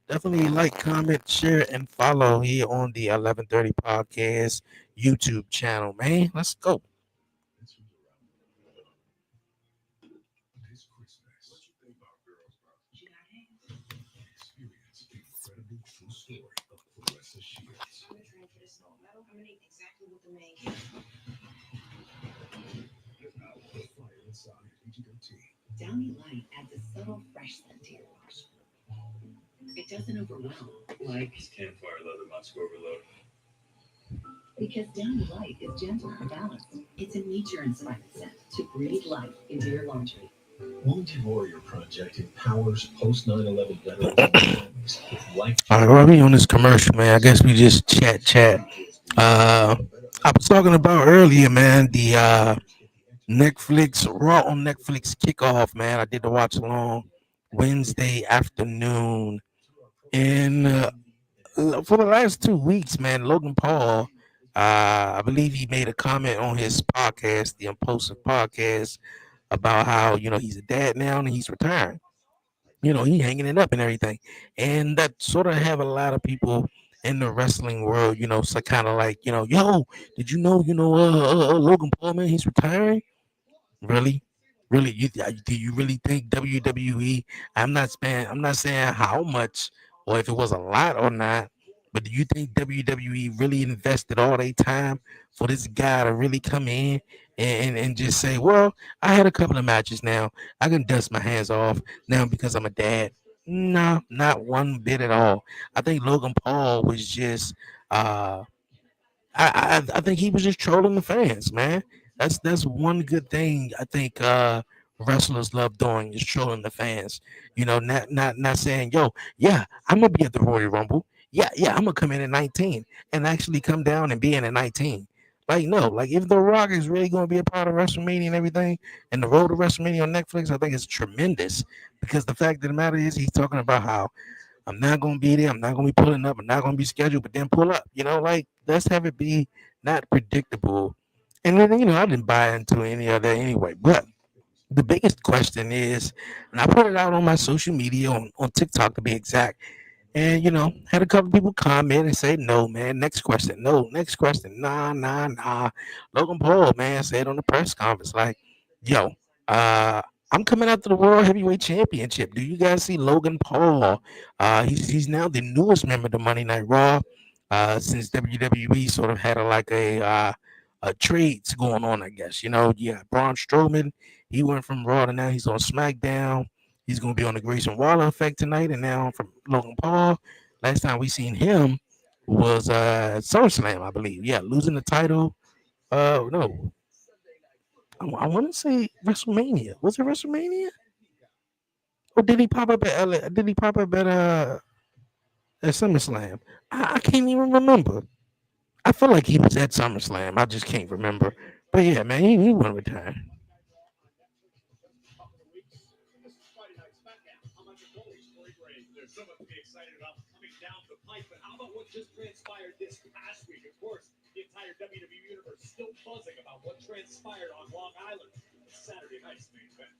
Definitely like, comment, share, and follow here on the 11:30 podcast YouTube channel, man. Let's go. This Christmas, what you think about girls, bro? Experience the incredible true story of Clarissa Shields. I'm gonna try and get a snow metal. I'm gonna eat exactly what the man gave me. The fire inside HGOT. Downy Light adds a subtle fresh scent to your wash. It doesn't overwhelm, Like campfire leather musk overload. because Downy Light is gentle and balanced. It's a nature-inspired scent to breathe life into your laundry. Wounded Warrior Project empowers post 9/11 veterans and families with life. All right, while we on this commercial, man, I guess we just chat. I was talking about earlier, man, the Netflix Raw on Netflix kickoff, man. I did the watch along Wednesday afternoon, and for the last 2 weeks, man, Logan Paul, I believe he made a comment on his podcast, the Impulsive Podcast, about how he's a dad now and he's retiring. He hanging it up and everything, and that sort of have a lot of people in the wrestling world, so kind of like, yo, did you know, Logan Paul, man, he's retiring? Really? Really? Do you really think WWE? I'm not saying how much or if it was a lot or not, but do you think WWE really invested all their time for this guy to really come in and just say, well, I had a couple of matches now. I can dust my hands off now because I'm a dad. No, not one bit at all. I think Logan Paul was just uh I think he was just trolling the fans, man. That's one good thing I think wrestlers love doing is trolling the fans. Not saying, yo, yeah, I'm gonna be at the Royal Rumble. Yeah, I'm gonna come in at 19 and actually come down and be in at 19. Like no, like if The Rock is really gonna be a part of WrestleMania and everything, and the road to WrestleMania on Netflix, I think it's tremendous because the fact of the matter is he's talking about how I'm not gonna be there. I'm not gonna be pulling up. I'm not gonna be scheduled, but then pull up. Like let's have it be not predictable. And then I didn't buy into any of that anyway. But the biggest question is, and I put it out on my social media on TikTok to be exact. And had a couple people comment and say, "No, man. Next question. No, next question. Nah, nah, nah." Logan Paul, man, said on the press conference, like, "Yo, uh, I'm coming out to the World Heavyweight Championship. Do you guys see Logan Paul? He's now the newest member of the Monday Night Raw. Since WWE sort of had a trades going on, I guess. Yeah, Braun Strowman, he went from Raw to now he's on SmackDown. He's going to be on the Grayson Waller effect tonight, and now from Logan Paul. Last time we seen him was SummerSlam, I believe. Yeah, losing the title. No, I want to say WrestleMania. Was it WrestleMania? Or did he pop up at LA? Did he pop up at SummerSlam? I can't even remember. I feel like he was at SummerSlam. I just can't remember. But yeah, man, he won with time. There's so much to be excited about coming down the pipe, but how about what just transpired this past week? Of course, the entire WWE universe is still buzzing about what transpired on Long Island. It's Saturday night's main event.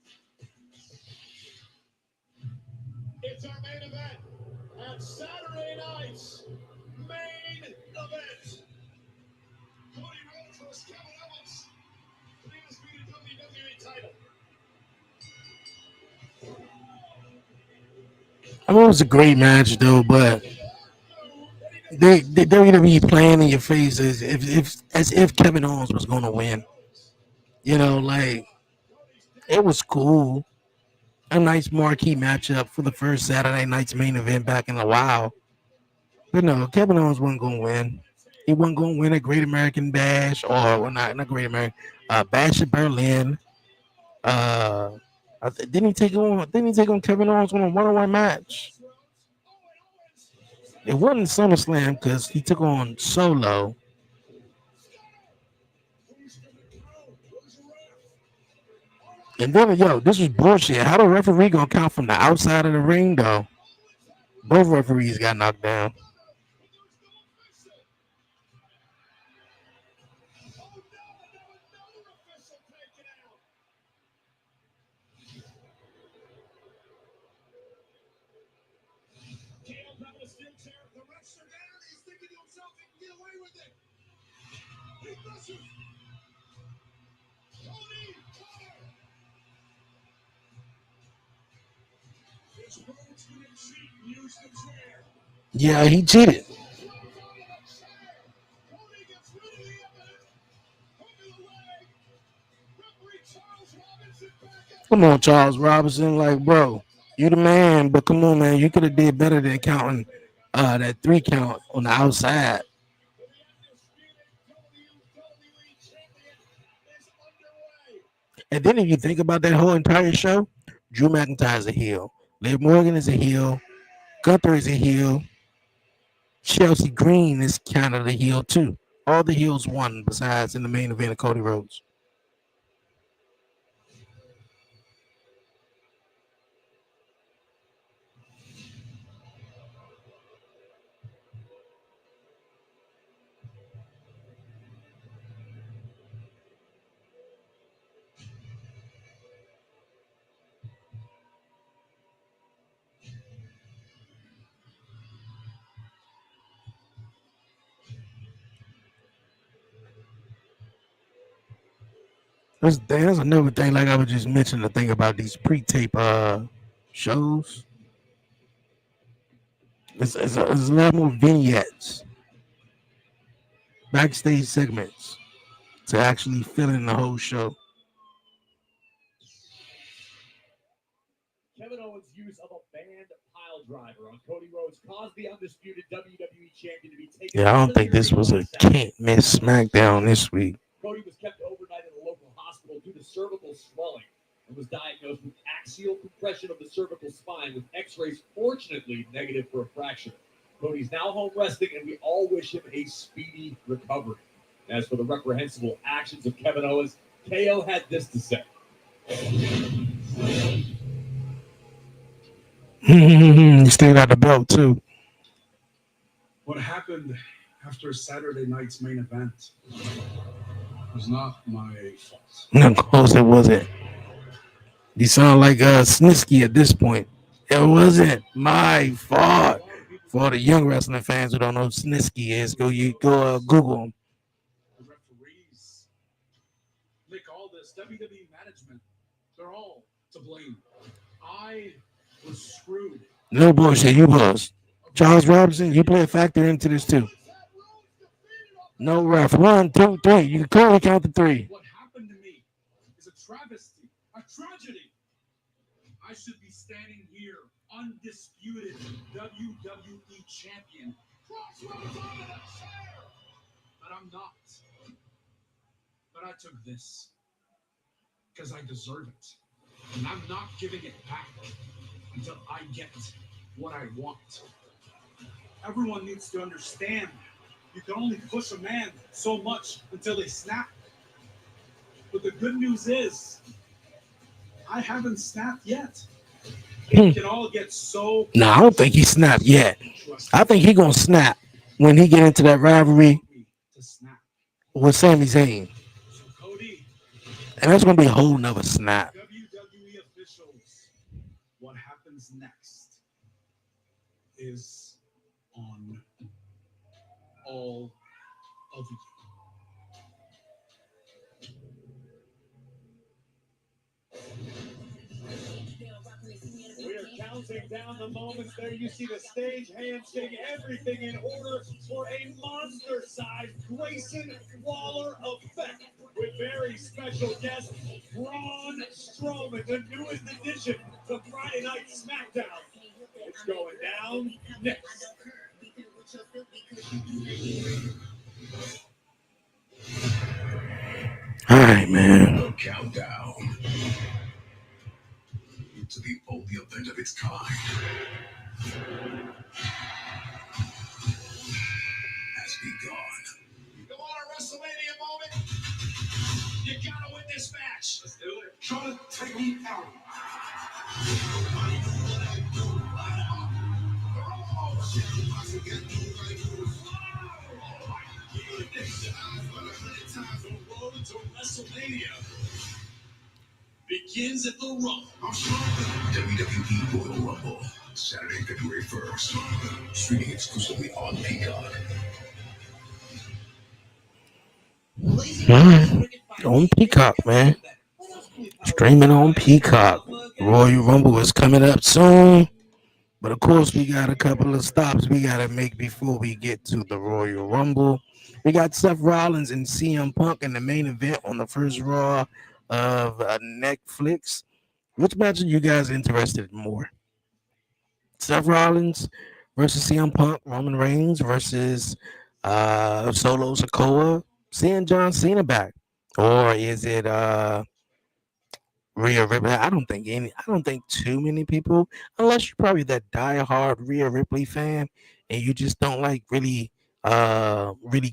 It's our main event at Saturday night's main event. Cody Rhodes versus Kevin Owens for the undisputed WWE title. I mean, it was a great match though, but the WWE playing in your face as if Kevin Owens was going to win. Like it was cool. A nice marquee matchup for the first Saturday night's main event back in a while. But no, Kevin Owens wasn't going to win. He wasn't going to win a Great American Bash or well, not Great American Bash at Berlin. Uh, didn't he take on Kevin Owens on a one-on-one match? It wasn't SummerSlam because he took on Solo. And then, this was bullshit. How the referee gonna count from the outside of the ring though? Both referees got knocked down. Yeah, he cheated. Come on, Charles Robinson. Like, bro, you the man, but come on, man. You could have did better than counting that 3 count on the outside. And then if you think about that whole entire show, Drew McIntyre's a heel. Liv Morgan is a heel. Gunther is a heel. Chelsea Green is kind of the heel too. All the heels won besides in the main event of Cody Rhodes. That's another thing. Like I was just mentioning, the thing about these pre-tape shows. There's a lot more vignettes, backstage segments, to actually fill in the whole show. Kevin Owens' use of a banned pile driver on Cody Rhodes caused the undisputed WWE champion to be taken Yeah, I out don't of the think this arena was a last Saturday. can't miss SmackDown this week. Cody was kept overnight in a local hospital due to cervical swelling and was diagnosed with axial compression of the cervical spine with x-rays fortunately negative for a fracture. Cody's now home resting and we all wish him a speedy recovery. As for the reprehensible actions of Kevin Owens, KO had this to say. He still got the belt too. What happened after Saturday night's main event was not my fault. Of course it wasn't. You sound like Snitsky at this point. It wasn't my fault. For all the young wrestling fans who don't know who Snitsky is, go Google him. The referees, Nick Aldis, WWE management, they're all to blame. I was screwed. No bullshit, you was. Charles Robinson, you play a factor into this too. No ref. 1, 2, 3. You can clearly count to 3. What happened to me is a travesty, a tragedy. I should be standing here, undisputed WWE champion. But I'm not. But I took this because I deserve it. And I'm not giving it back until I get what I want. Everyone needs to understand you can only push a man so much until they snap. But the good news is, I haven't snapped yet. It can all get so. No, I don't think he snapped yet. I think he gonna snap when he get into that rivalry with Sami Zayn. So Cody, And that's gonna be a whole nother snap. WWE officials, what happens next is on all of you. We are counting down the moments. There you see the stage hands getting everything in order for a monster-sized Grayson Waller effect with very special guest Braun Strowman, the newest addition to Friday Night SmackDown. It's going down next. All right, man. The countdown to the only event of its kind has begun. You want a WrestleMania moment? You gotta win this match. Let's do it. Try to take me out. To WrestleMania begins at the Rumble. WWE Royal Rumble, Saturday, February 1st. Streaming exclusively on Peacock. All right. On Peacock, man. Streaming on Peacock. Royal Rumble is coming up soon. But of course, we got a couple of stops we got to make before we get to the Royal Rumble. We got Seth Rollins and CM Punk in the main event on the first Raw of Netflix. Which match are you guys interested in more? Seth Rollins versus CM Punk, Roman Reigns versus Solo Sikoa, seeing John Cena back, or is it Rhea Ripley? I don't think too many people, unless you're probably that diehard Rhea Ripley fan and you just don't like really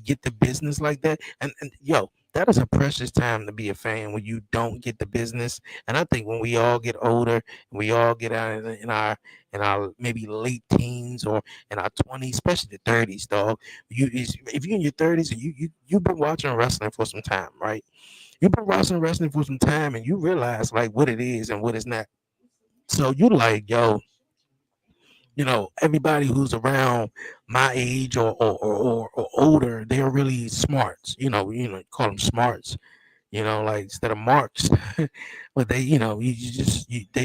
get the business like that. And yo, that is a precious time to be a fan when you don't get the business. And I think when we all get older and we all get out in our maybe late teens or in our 20s, especially the 30s, dog. If you're in your 30s and you've been watching wrestling for some time, right? You've been watching wrestling for some time and you realize like what it is and what it's not. So you like, yo, everybody who's around my age or older, they're really smarts. Call them smarts. Like instead of marks, but they,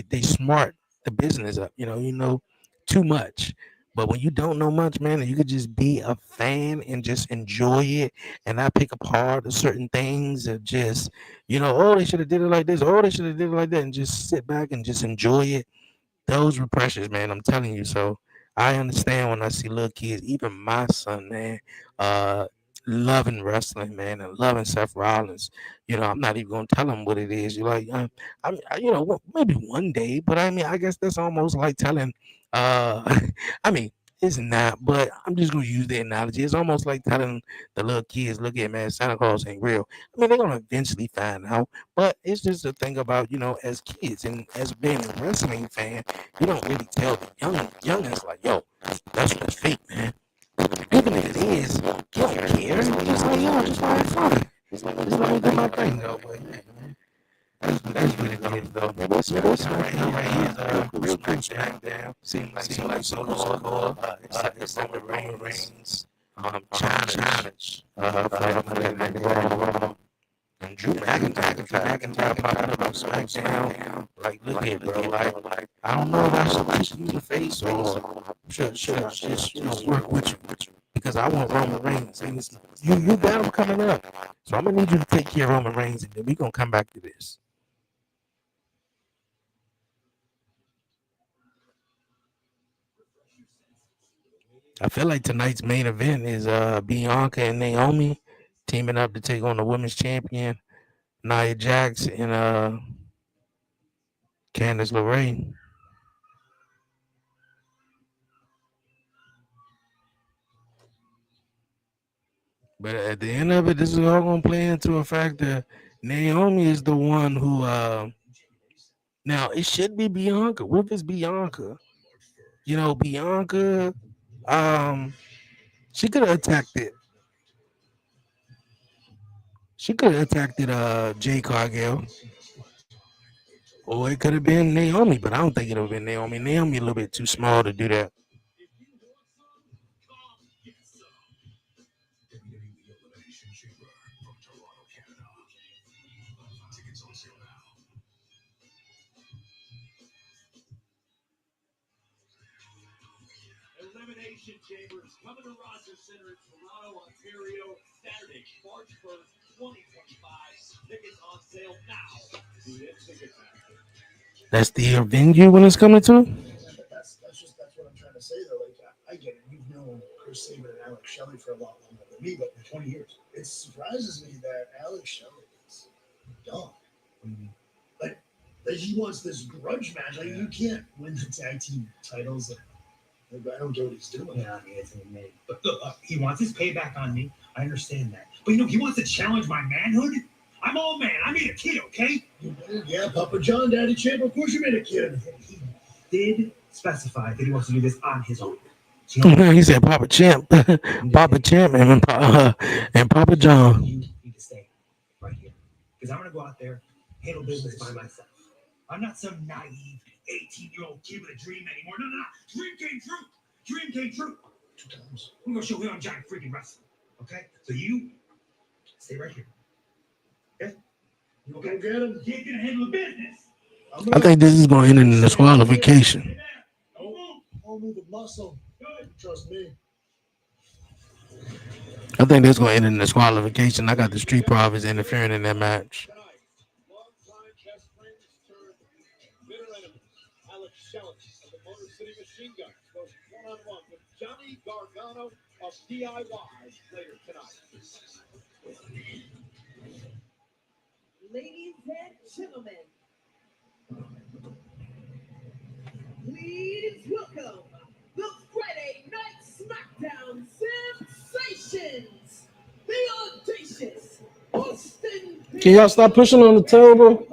they smart the business up. Too much. But when you don't know much, man, and you could just be a fan and just enjoy it and not pick apart certain things and just, oh, they should have did it like this, oh, they should have did it like that, and just sit back and just enjoy it. Those were precious, man. I'm telling you. So I understand when I see little kids, even my son, man, uh, loving wrestling, man, and loving Seth Rollins. I'm not even gonna tell him what it is. You're like, maybe one day, but I mean, I guess that's almost like telling, I mean. It's not, but I'm just gonna use the analogy. It's almost like telling the little kids, "Look at man, Santa Claus ain't real." I mean, they're gonna eventually find out, but it's just a thing about as kids and as being a wrestling fan, you don't really tell the youngins like, yo, that's fake, man. Even if it is, you don't care. It's just like, yo, just having fun. Just let me do my thing, though. But yeah, man. That's what it is, though. What's right here, real quick SmackDown. Seems like so cool. It's like the Roman Reigns challenge. For that night Raw. And Drew McIntyre popping up on SmackDown. Like, look at bro. Like, I don't know if I should use the face or should I just work with you because I want Roman Reigns. And you got him coming up, so I'm gonna need you to take care of Roman Reigns, and then we gonna come back to this. I feel like tonight's main event is Bianca and Naomi teaming up to take on the women's champion Nia Jax and Candice LeRae. But at the end of it, this is all going to play into a fact that Naomi is the one who. Now it should be Bianca. What if it's Bianca? Bianca. Um, she could have attacked it. She could have attacked it. Jay Cargill, or it could have been Naomi. But I don't think it would have been Naomi. Naomi a little bit too small to do that. Elimination Chambers coming to Rogers Center in Toronto, Ontario, Saturday, March 1st, 2025. Tickets on sale now. That's the venue when it's coming to. That's what I'm trying to say though. Like I get it. You've known Chris Sabin and Alex Shelley for a lot longer than me, but for 20 years. It surprises me that Alex Shelley is young. Like he wants this grudge match. Like you can't win the tag team titles. I don't get what he's doing. Yeah, I mean, it's amazing. But look, he wants his payback on me. I understand that. But he wants to challenge my manhood. I'm all man. I made a kid, okay? Yeah, Papa John, Daddy Champ. Of course you made a kid. He did specify that he wants to do this on his own. So, he said Papa Champ, Papa Champ, and Papa John. You need to stay right here because I'm gonna go out there, handle business by myself. I'm not some naive 18-year-old kid with a dream anymore. No. Dream came true. Dream came true. 2 times. I'm gonna show him I'm giant freaking wrestling. Okay? So you stay right here. Okay? You okay? Get him. Kid's gonna handle the business. I think this is going to end in disqualification. Don't move the muscle. Trust me. I think that's going to end in disqualification. I got the Street Profits interfering in that match. Johnny Gargano of DIY later tonight. Ladies and gentlemen, please welcome the Friday Night SmackDown sensations, the audacious Austin. Can y'all stop pushing on the table? Of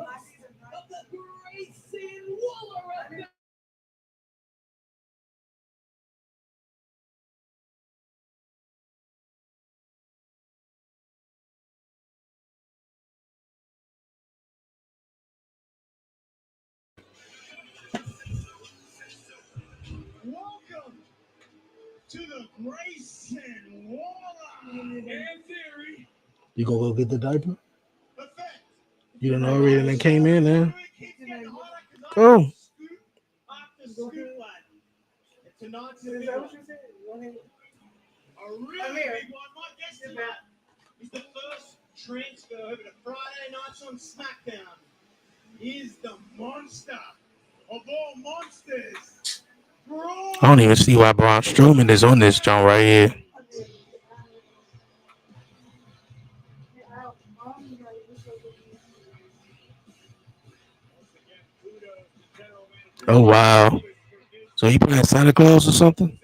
the Grayson Waller of Welcome to the Grayson Waller and Theory You gonna go get the diaper? effect. You done already and came in there. Go. Tonight's Is that what you said? Go ahead. a really I'm here. big one. My guest tonight is the first transfer over to Friday nights on SmackDown. Is the monster of all monsters, Braun. I don't even see why Braun Strowman is on this joint right here. Oh wow! So he playing Santa Claus or something?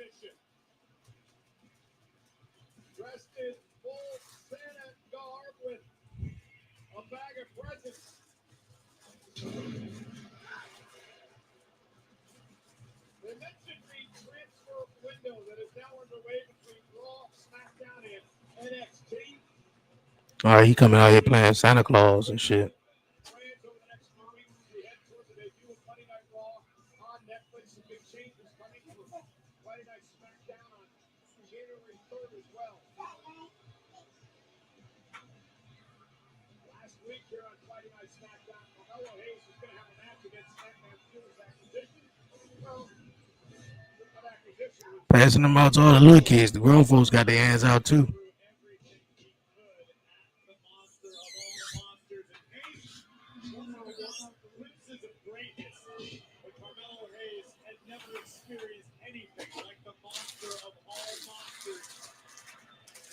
Dressed in full Santa garb with a bag of presents. They mentioned the transfer window that is now underway between Raw, SmackDown, and NXT. All right, he coming out here playing Santa Claus and shit. Plans over the next 4 weeks as we head towards the debut of Monday Night Raw on Netflix. Some big changes coming for Monday Night SmackDown on January 3rd as well. Last week here on Friday Night SmackDown, Carmelo Hayes is going to have a match against SmackDown Fuel's acquisition. Well, that acquisition was Passing them out to all the little kids. The grown folks got their hands out too. through everything he could at the monster of all monsters. And Hayes, one of the glimpses of greatness. But Carmelo Hayes had never experienced anything like the monster of all monsters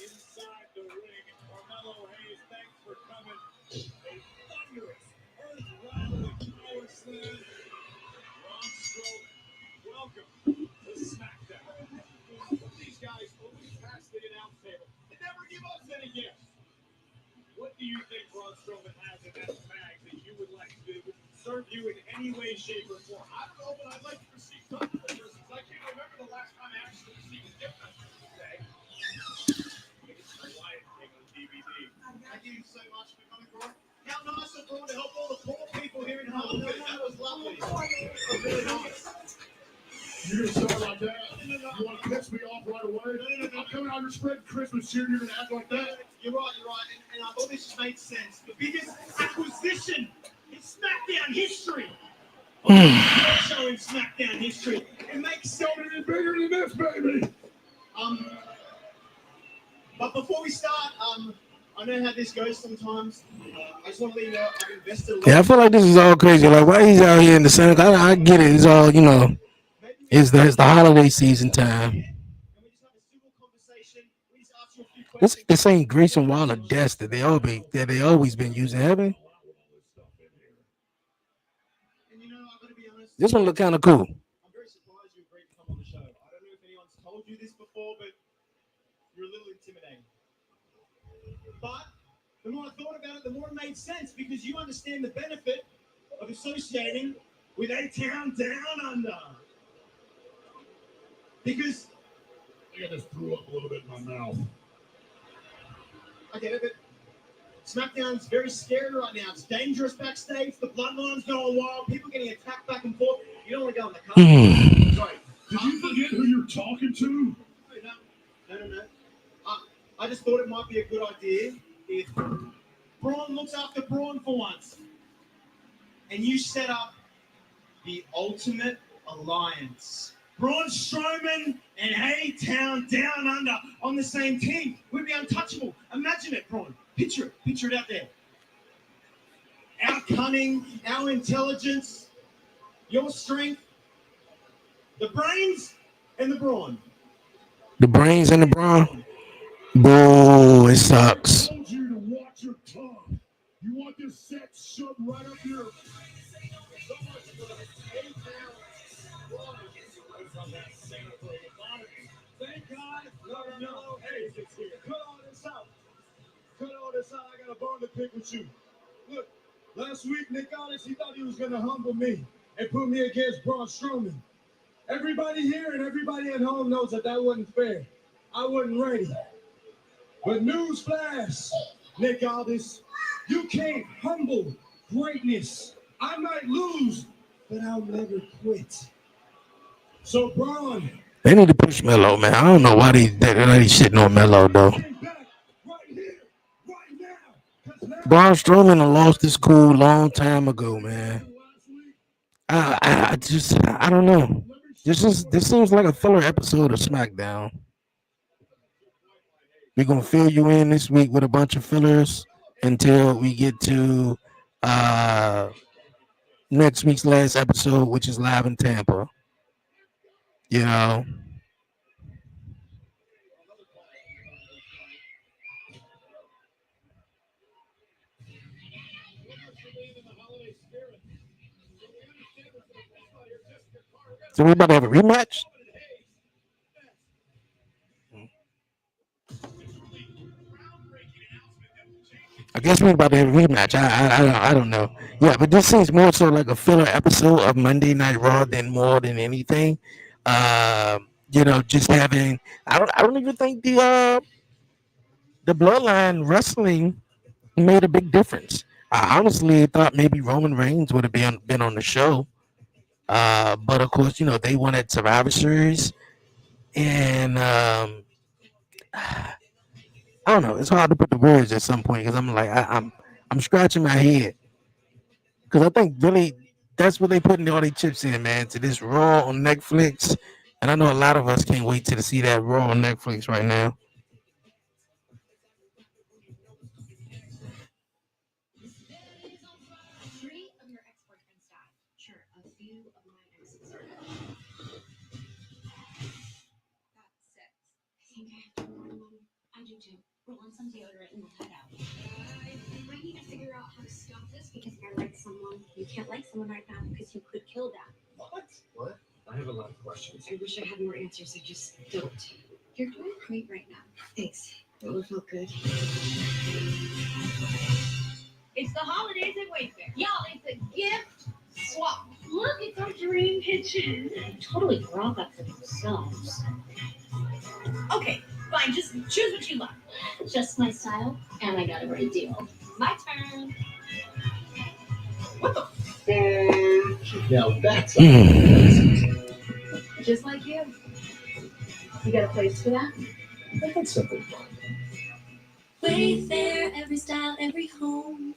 inside the ring. And Carmelo Hayes, thanks for coming. A thunderous, earth-rattling power slam. Braun Strowman, welcome to SmackDown. These guys always pass the announce table. They never give us any gifts. What do you think Braun Strowman has in that bag that you would like to serve you in any way, shape, or form? I don't know, but I'd like to receive something from this. I can't remember the last time I actually received a gift from this bag. It's the Lion King on DVD. Thank you so much for coming, Braun. How nice of Braun to help all the poor people here in Harlem. That was lovely. That was really nice. You're gonna start like that? You want to piss me off right away? I'm coming out here spreading Christmas cheer. You're gonna act like that? You're right. And I thought this made sense. The biggest acquisition in SmackDown history. Show in SmackDown history. It makes so Something bigger than this, baby. But before we start, I know how this goes sometimes. I just want to let you know I've invested a lot. Yeah, I feel like this is all crazy. Like, why he's out here in the Santa? I get it. It's all It's the holiday season time. And we just have a civil conversation. We just ask you a few This questions. the same Grayson Waller desk that they always been using, haven't they? And you know, I've got to be honest. This one look kind of cool. I'm very surprised you agreed to come on the show. I don't know if anyone's told you this before, but you're a little intimidating. But the more I thought about it, the more it made sense because you understand the benefit of associating with a town down under. Because, I think I just threw up a little bit in my mouth. I get it, but SmackDown's very scary right now. It's dangerous backstage. The bloodline's going wild. People getting attacked back and forth. You don't want to go in the car. Right. Did you forget who you're talking to? No. I just thought it might be a good idea if Braun looks after Braun for once. And you set up the ultimate alliance. Braun Strowman and Haytown Down Under on the same team. We'd be untouchable. Imagine it, Braun. Picture it out there. Our cunning, our intelligence, your strength, the brains and the brawn. The brains and the brawn. Boo, it sucks. I told you to watch your tongue. You want this sex shoved right up your. So much for the A-Town Braun gets away from that Santa Claus. Thank God Carmelo Hayes is here. Cut all this out. I got a bone to pick with you. Look, last week, Nick Aldis, he thought he was going to humble me and put me against Braun Strowman. Everybody here and everybody at home knows that wasn't fair. I wasn't ready. But newsflash, Nick Aldis, you can't humble greatness. I might lose, but I'll never quit. So, Braun, They need to push Melo, man. I don't know why they shitting on Melo though. get back right here, right now. 'Cause now Braun Strowman done lost his cool long time ago, man. last week, I don't know. let me This seems like a filler episode of SmackDown. We're gonna fill you in this week with a bunch of fillers until we get to uh next week's last episode, which is live in Tampa. You know, so we about to have a rematch. I guess we're about to have a rematch. I don't know. Yeah, but this seems more so like a filler episode of Monday Night Raw than more than anything. Just having. I don't even think the Bloodline wrestling made a big difference. I honestly thought maybe Roman Reigns would have been on the show, but of course, they wanted Survivor Series, and I don't know. It's hard to put the words at some point because I'm like I'm scratching my head because I think really that's what they putting all their chips in, man. To this Raw on Netflix, and I know a lot of us can't wait to see that Raw on Netflix right now. What? I have a lot of questions. I wish I had more answers. I just don't. You're doing great right now. Thanks. That would feel good. It's the holidays at Wayfair. Y'all, it's a gift swap. Look, it's our dream kitchen. Totally brought that for themselves. Okay, fine. Just choose what you love. Just my style, and I got a great deal. My turn. What the? Now that's Hmm. Just like you. You got a place for that? that's something fun. Wayfair, every style, every home.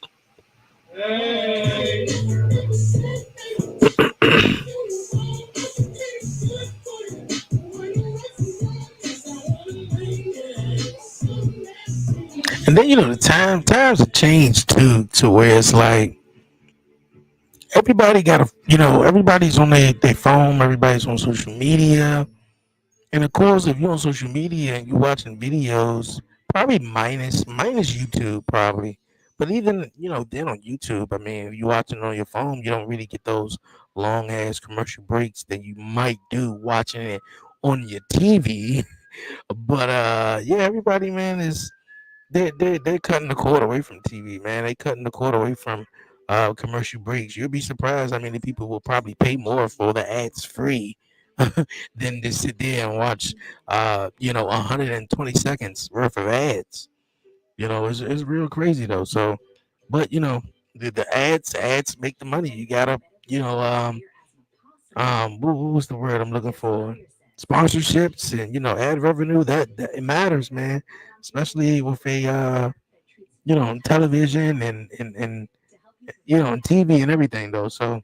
And then the times have changed too, to where it's like everybody got everybody's on their phone, everybody's on social media. And of course, if you're on social media and you're watching videos, probably minus YouTube, probably. But even then on YouTube, I mean, if you're watching on your phone, you don't really get those long ass commercial breaks that you might do watching it on your TV. But yeah, everybody, man, is they're cutting the cord away from TV, man. They cutting the cord away from commercial breaks. You'll be surprised how many people will probably pay more for the ads free than to sit there and watch 120 seconds worth of ads. It's real crazy though. So, but the ads make the money. You gotta what was the word I'm looking for? Sponsorships and ad revenue that it matters, man. Especially with a on television and on TV and everything though. So,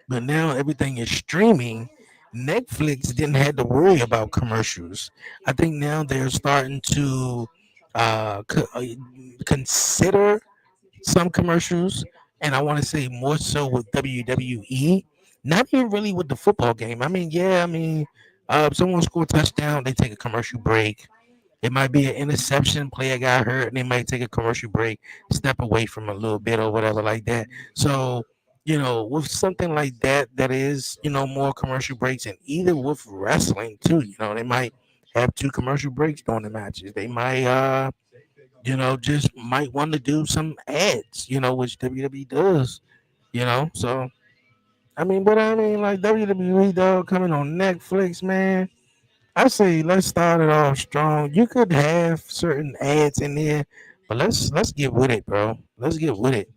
but now everything is streaming. Netflix didn't have to worry about commercials. I think now they're starting to consider some commercials, and I want to say more so with WWE, not even really with the football game. I mean, yeah, I mean, if someone score a touchdown, they take a commercial break. It might be an interception, player got hurt, and they might take a commercial break, step away from a little bit or whatever like that. So, with something like that, that is, more commercial breaks, and either with wrestling too, they might have two commercial breaks during the matches. They might, just might want to do some ads, which WWE does, So, I mean, but I mean, like WWE, dog, coming on Netflix, man. I say let's start it off strong. You could have certain ads in there, but let's get with it, bro. Let's get with it.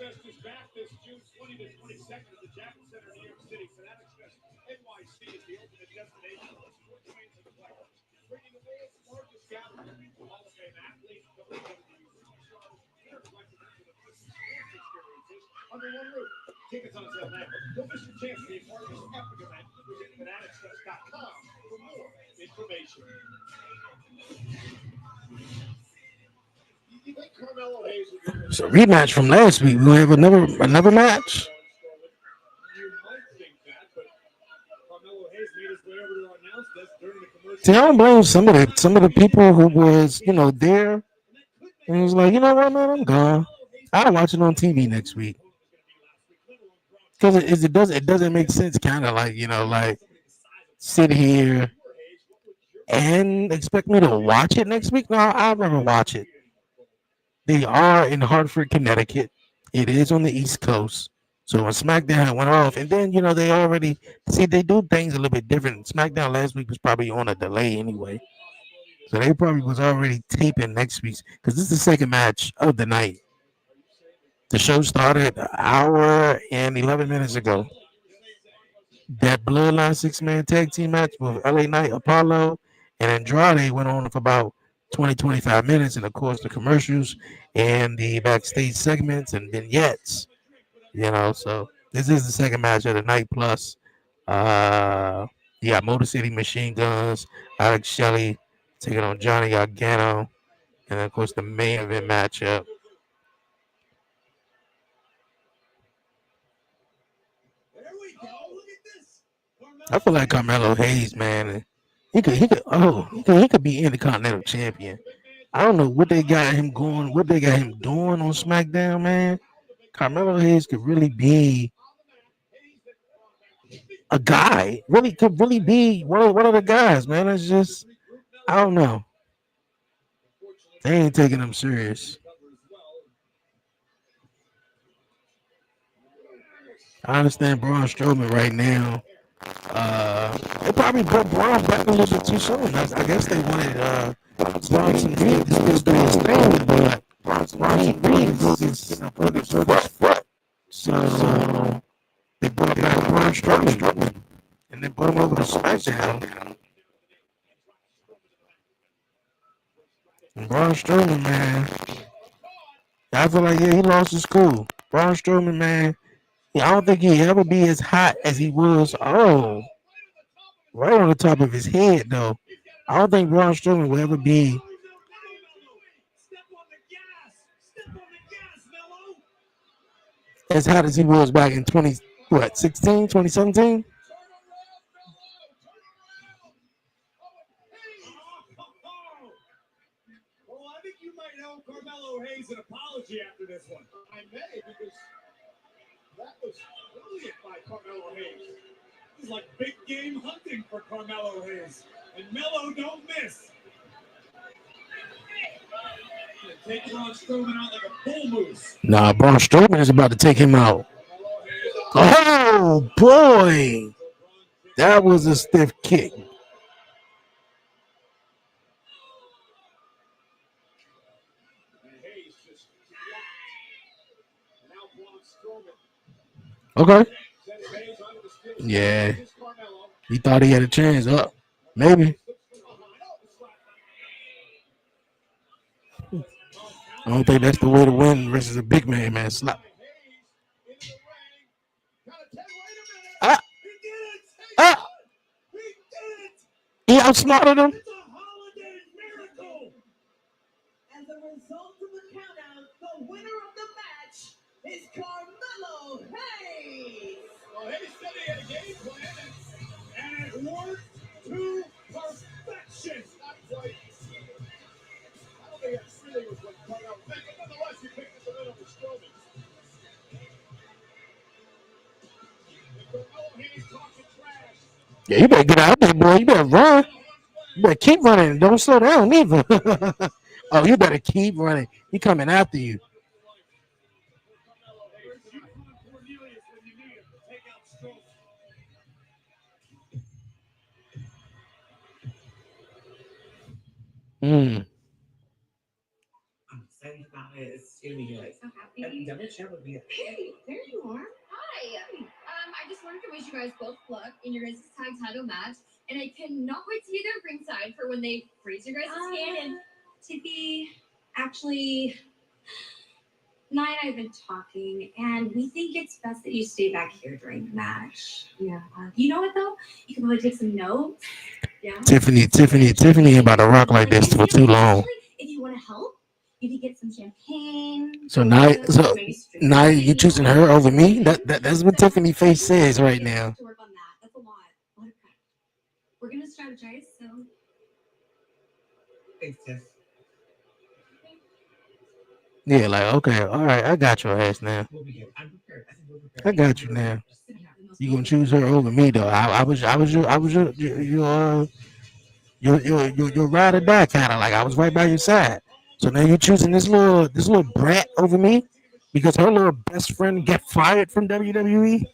Fest is back this June 20 to 22nd at the Javits Center in New York City. Fanatics Fest NYC is the ultimate destination for sports fans and players, bringing the world's largest gathering. Hall of Fame athletes, WWE superstars, intergalactic into the sports experiences under one roof. Tickets on sale now. Don't miss your chance to be a part of this epic event. Visit fanaticsfest.com for more information. You think Carmelo Hayes will get It's a rematch from last week. We're gonna have another match. You might think that, but Carmelo Hayes made his way over to our announce desk during the commercial. See, I don't blame some of the people who was there and was like, you know what, man, I'm gone. I'll watch it on TV next week because it doesn't make sense, kind of like like sit here and expect me to watch it next week. No, I'll never watch it. They are in Hartford, Connecticut. It is on the East Coast. So when SmackDown went off, and then they already see they do things a little bit different. SmackDown last week was probably on a delay anyway, so they probably was already taping next week's because this is the second match of the night. The show started an hour and 11 minutes ago. That Bloodline 6-man tag team match with LA Knight, Apollo, and Andrade went on for about 20-25 minutes, and of course the commercials and the backstage segments and vignettes. So this is the second match of the night. Plus, you got Motor City Machine Guns, Alex Shelley taking on Johnny Gargano, and of course the main event matchup. There we go. Look at this. I feel like Carmelo Hayes, man. He could be Intercontinental Champion. I don't know what they got him going, what they got him doing on SmackDown, man. Carmelo Hayes could really be a guy. Really could really be one of the guys, man. It's just I don't know. They ain't taking him serious. I understand Braun Strowman right now. They probably put Braun back a little bit too soon. I guess they wanted Bronson Reed to still do his thing, but Bronson Reed is put his foot. So they brought back Braun Strowman and then put him over to SmackDown. And Braun Strowman, man, I feel like he lost his cool. Braun Strowman, man, I don't think he'll ever be as hot as he was. Oh, right on the top of his head, though. I don't think Braun Strowman will ever be as hot as he was back in 2017. Well, I think you might owe Carmelo Hayes an apology after this one. I may, because that was brilliant by Carmelo Hayes. It was like big game hunting for Carmelo Hayes. And Melo don't miss. Take Braun Strowman out like a bull moose. Nah, Braun Strowman is about to take him out. Oh, boy. That was a stiff kick. Okay. Yeah. He thought he had a chance. Maybe. I don't think that's the way to win versus a big man slap. Ah, ah. He outsmarted him. As a result of the countout, the winner of the match is Carmelo Hayes. Well, Hayes said he had a game plan, and it worked to perfection. Not quite. I don't think that really was what Carmelo meant, but nonetheless, he picked up the win over Strowman. And Carmelo Hayes talking trash. Yeah, you better get out there, boy. You better run. You better keep running. Don't slow down either. Oh, you better keep running. He coming after you. I'm excited about it. It's So happy. Hey, there you are. Hi. I just wanted to wish you guys both luck in your guys' tag title match, and I cannot wait to be there ringside for when they raise your guys' hand. And Tiffy, actually, Nia and I have been talking, and we think it's best that you stay back here during the match. Yeah. You know what though? You can probably take some notes. Yeah. Tiffany ain't about to rock like this for too long. If you want to help, you can get some champagne. So now you choosing her over me? That's what Tiffany face says right now. To work on that. That's a lot. A lot of prep. We're gonna strategize. So Yeah, like okay, all right, I got your ass now. I got you now. You gonna choose her over me though? Your ride or die kind of like I was right by your side. So now you're choosing this little brat over me because her little best friend get fired from WWE.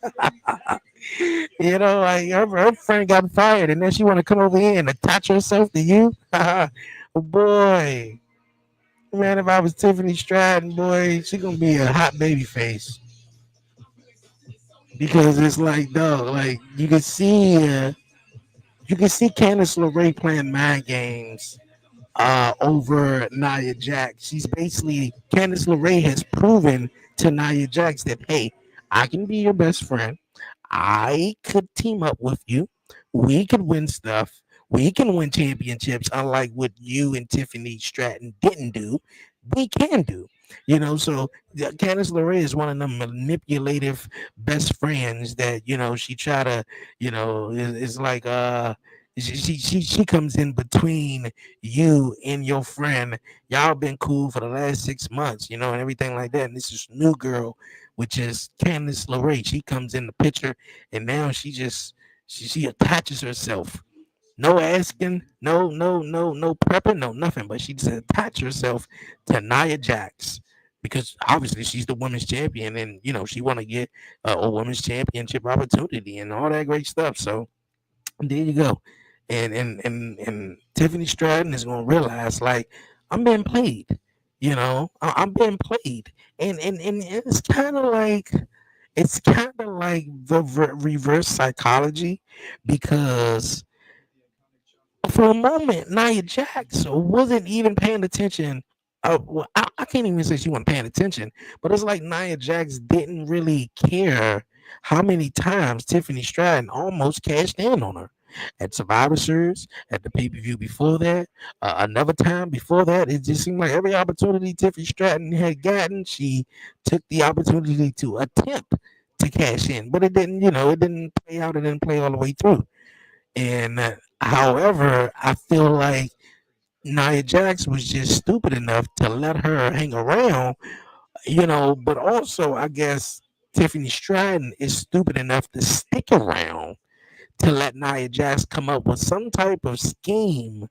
Like her friend got fired, and then she want to come over here and attach herself to you. Oh, boy, man, if I was Tiffany Stratton, boy, she gonna be a hot baby face because it's like, dog, like you can see Candice LeRae playing mind games over Nia Jax. She's basically Candice LeRae has proven to Nia Jax that hey, I can be your best friend. I could team up with you. We could win stuff. We can win championships, unlike what you and Tiffany Stratton didn't do. We can do. So Candice LeRae is one of the manipulative best friends that she try to is like she comes in between you and your friend. Y'all been cool for the last 6 months, and everything like that. And this is new girl, which is Candice LeRae. She comes in the picture, and now she attaches herself. No asking, no prepping, no nothing. But she just attach herself to Nia Jax because obviously she's the women's champion, and she want to get a women's championship opportunity and all that great stuff. So there you go. And Tiffany Stratton is gonna realize like I'm being played. I'm being played, and it's kind of like the reverse psychology because for a moment, Nia Jax wasn't even paying attention. Well, I can't even say she wasn't paying attention, but it's like Nia Jax didn't really care how many times Tiffany Stratton almost cashed in on her at Survivor Series, at the pay per view before that, another time before that. It just seemed like every opportunity Tiffany Stratton had gotten, she took the opportunity to attempt to cash in, but it didn't. It didn't play out. It didn't play all the way through. And however, I feel like Nia Jax was just stupid enough to let her hang around, but also I guess Tiffany Stratton is stupid enough to stick around to let Nia Jax come up with some type of scheme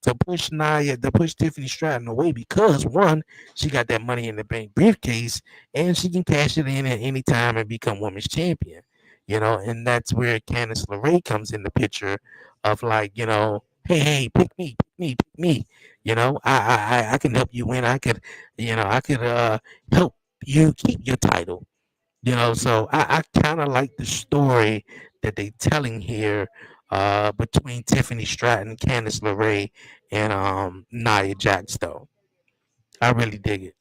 to push Tiffany Stratton away because one, she got that money in the bank briefcase and she can cash it in at any time and become women's champion. And that's where Candice LeRae comes in the picture of like, hey, pick me, pick me, pick me. I can help you win. I could help you keep your title. So I kind of like the story that they telling here between Tiffany Stratton, Candice LeRae, and Nia Jax though. I really dig it.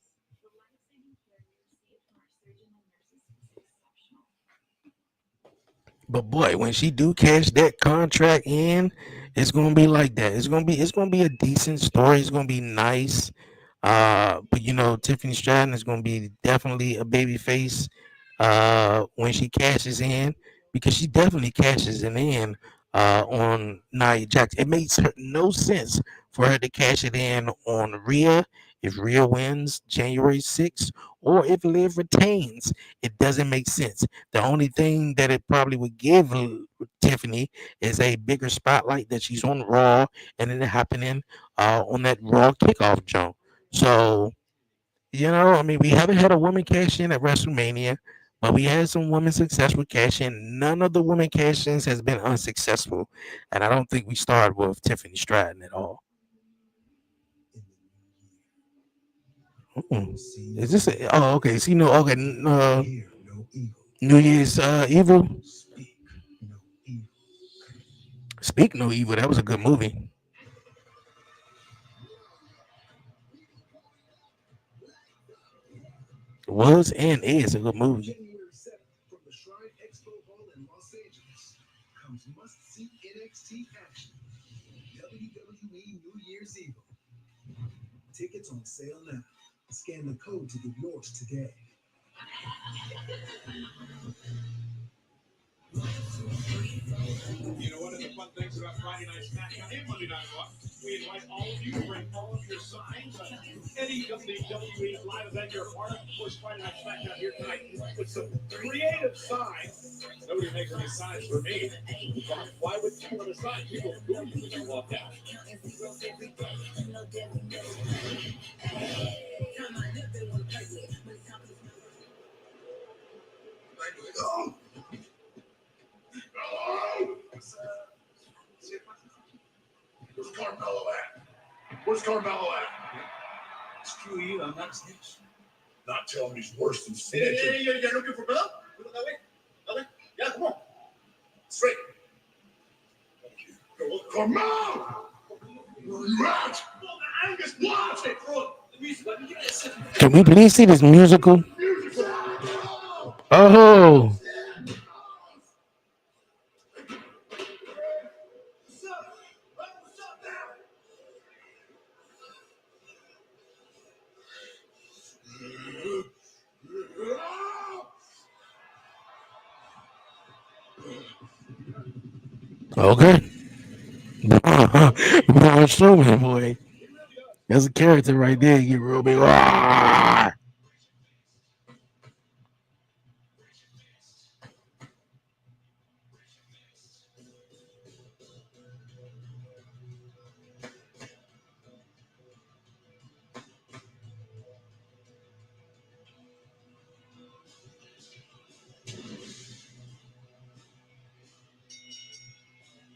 But boy, when she do cash that contract in, it's gonna be like that. It's gonna be a decent story. It's gonna be nice. But Tiffany Stratton is gonna be definitely a baby face when she cashes in because she definitely cashes it in on Nia Jax. It makes her no sense for her to cash it in on Rhea if Rhea wins January 6th or if Liv retains. It doesn't make sense. The only thing that it probably would give Tiffany is a bigger spotlight that she's on Raw and it happening on that Raw kickoff jump. So, I mean, we haven't had a woman cash in at WrestleMania, but we had some women successful cash in. None of the women cash ins has been unsuccessful. And I don't think we started with Tiffany Stratton at all. Is this? Oh, okay. See, no, okay. New Year's Evil. Speak No Evil. That was a good movie. Was and is a good movie. January 7th, from the Shrine Expo Hall in Los Angeles, comes must-see NXT action, WWE New Year's Evil. Tickets on sale now. Scan the code to get yours today. You know, one of the fun things about Friday Night SmackDown and Monday Night Raw, we invite all of you to bring all of your signs. Any WWE live event you're a part of, of course, Friday Night SmackDown here tonight with some creative signs. Nobody makes any signs for me. Why would you want a sign? People boo you when you walk out. Oh! Hello? Where's Carmelo at? Where's Carmelo at? Screw you, I'm not snitch. Not telling me he's worse than Hey, snitching. you're looking for Melo? You look that way? That way? Yeah, come on. Straight. Carmelo! Where are you at? I'm just watching, bro. Can we please see this musical? Oh, okay. Braun Strowman, boy. That's a character right there. You get real big. Roar!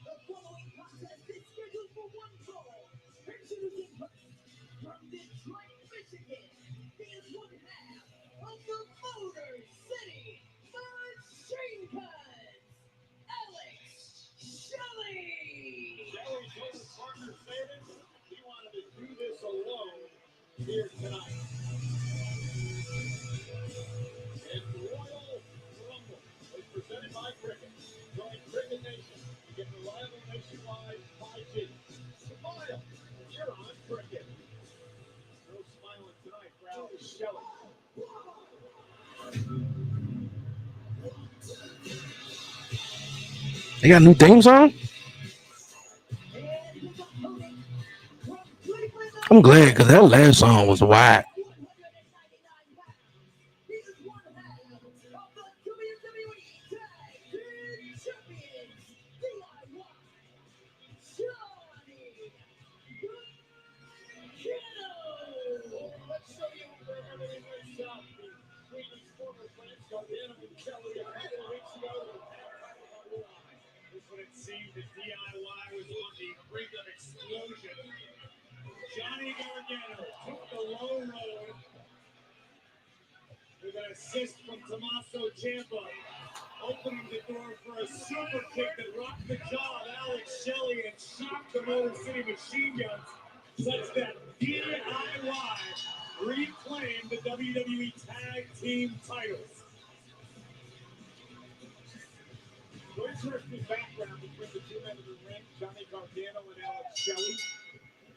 The following contest is scheduled for one fall. Introducing first, from Detroit, Michigan, he is one half of the Motor City Machine Guns, Alex Shelley. Shelley told his partner Savage he wanted to do this alone here tonight. And Royal Rumble is presented by Cricket. Join Cricket Nation. Get reliable nationwide 5G. Smile. You're on Cricket. No smiling tonight for Alex Shelley. They got a new theme song? I'm glad because that last song was whack. Let's show you where everything went south. The Swedish former France Gargano and Shelley a couple of weeks ago. This when it seemed that DIY was on the brink of explosion. Johnny Gargano took the low road with an assist from Tommaso Ciampa, opening the door for a super kick that rocked the jaw of Alex Shelley and shocked the Motor City Machine Guns, such that DIY reclaimed the WWE Tag Team titles. So interesting background between the two men in the ring, Johnny Gargano and Alex Shelley.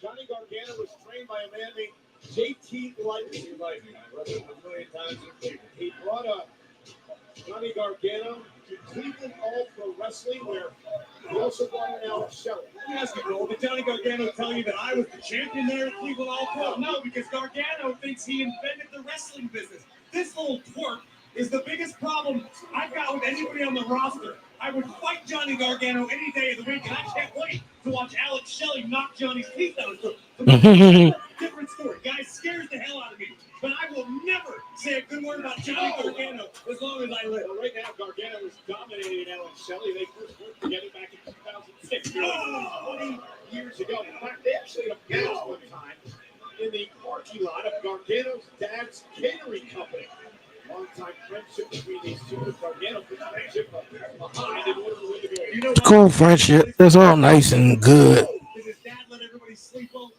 Johnny Gargano was trained by a man named JT Lightning. I read it a million times in Cleveland. He brought up Johnny Gargano to Cleveland All Pro Wrestling, where he also brought in Alex Shelley. Let me ask you, Cole, did Johnny Gargano tell you that I was the champion there at Cleveland All Pro? No, because Gargano thinks he invented the wrestling business. This little twerp is the biggest problem I've got with anybody on the roster. I would fight Johnny Gargano any day of the week, and I can't wait to watch Alex Shelley knock Johnny's teeth out. So, different story. Guy scares the hell out of me. But I will never say a good word about Johnny Gargano as long as I live. Well, right now, Gargano is dominating Alex Shelley. They first worked together back in 2006, 20 years ago. In fact, they actually had a match one time in the parking lot of Gargano's dad's catering company. Long-time friendship between these two. Gargano puts the friendship behind in order to win the game. You know what? Cool friendship. That's all nice and good. Did his dad let everybody sleep over?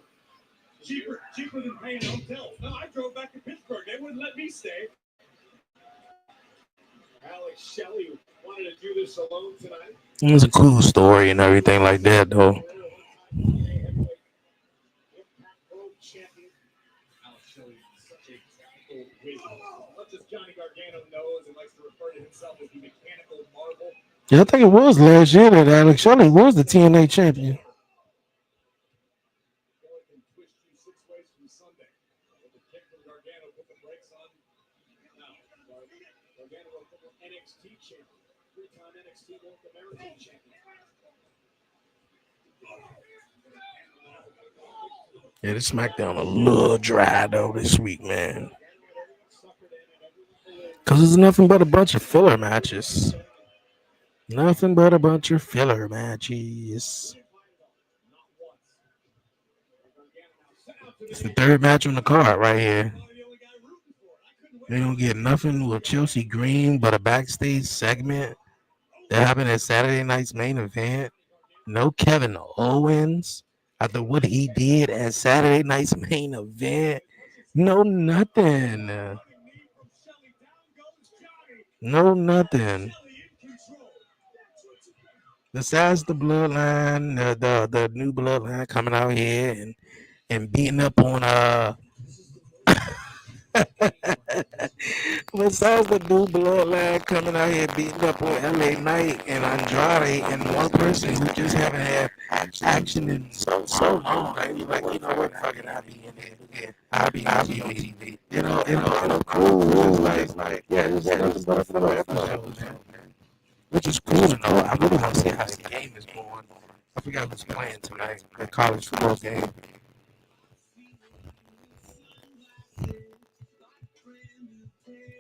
Cheaper than paying hotels. No, I drove back to Pittsburgh. They wouldn't let me stay. Alex Shelley wanted to do this alone tonight. It's a cool story and everything like that, though. Impact World Champion. Alex Shelley is such a technical wizard. Much as Johnny Gargano knows and likes to refer to himself as the mechanical marvel. Yeah, I think it was last year that Alex Shelley was the TNA champion. Shelley can twist you 6 ways from Sunday. With the kick from Gargano, put the brakes on. Now, Gargano will put the NXT champion. 3-time NXT North American champion. Yeah, this SmackDown a little dry though this week, man. Cause it's nothing but a bunch of filler matches. Nothing but a bunch of filler matches. It's the third match on the card right here. They don't get nothing with Chelsea Green but a backstage segment that happened at Saturday night's main event. No Kevin Owens after what he did at Saturday night's main event. No nothing. No nothing. Besides the bloodline, the new bloodline coming out here and beating up on besides the new bloodline coming out here beating up on LA Knight and Andrade and one person who just haven't had action in so long. Like you know what, fucking I'll be in there. Yeah, I'll be on TV. Cool. Like yeah, it's about a filler episode, man. Which is cool to know. I really want to see how the game is going. I forgot who's playing tonight. The college football game.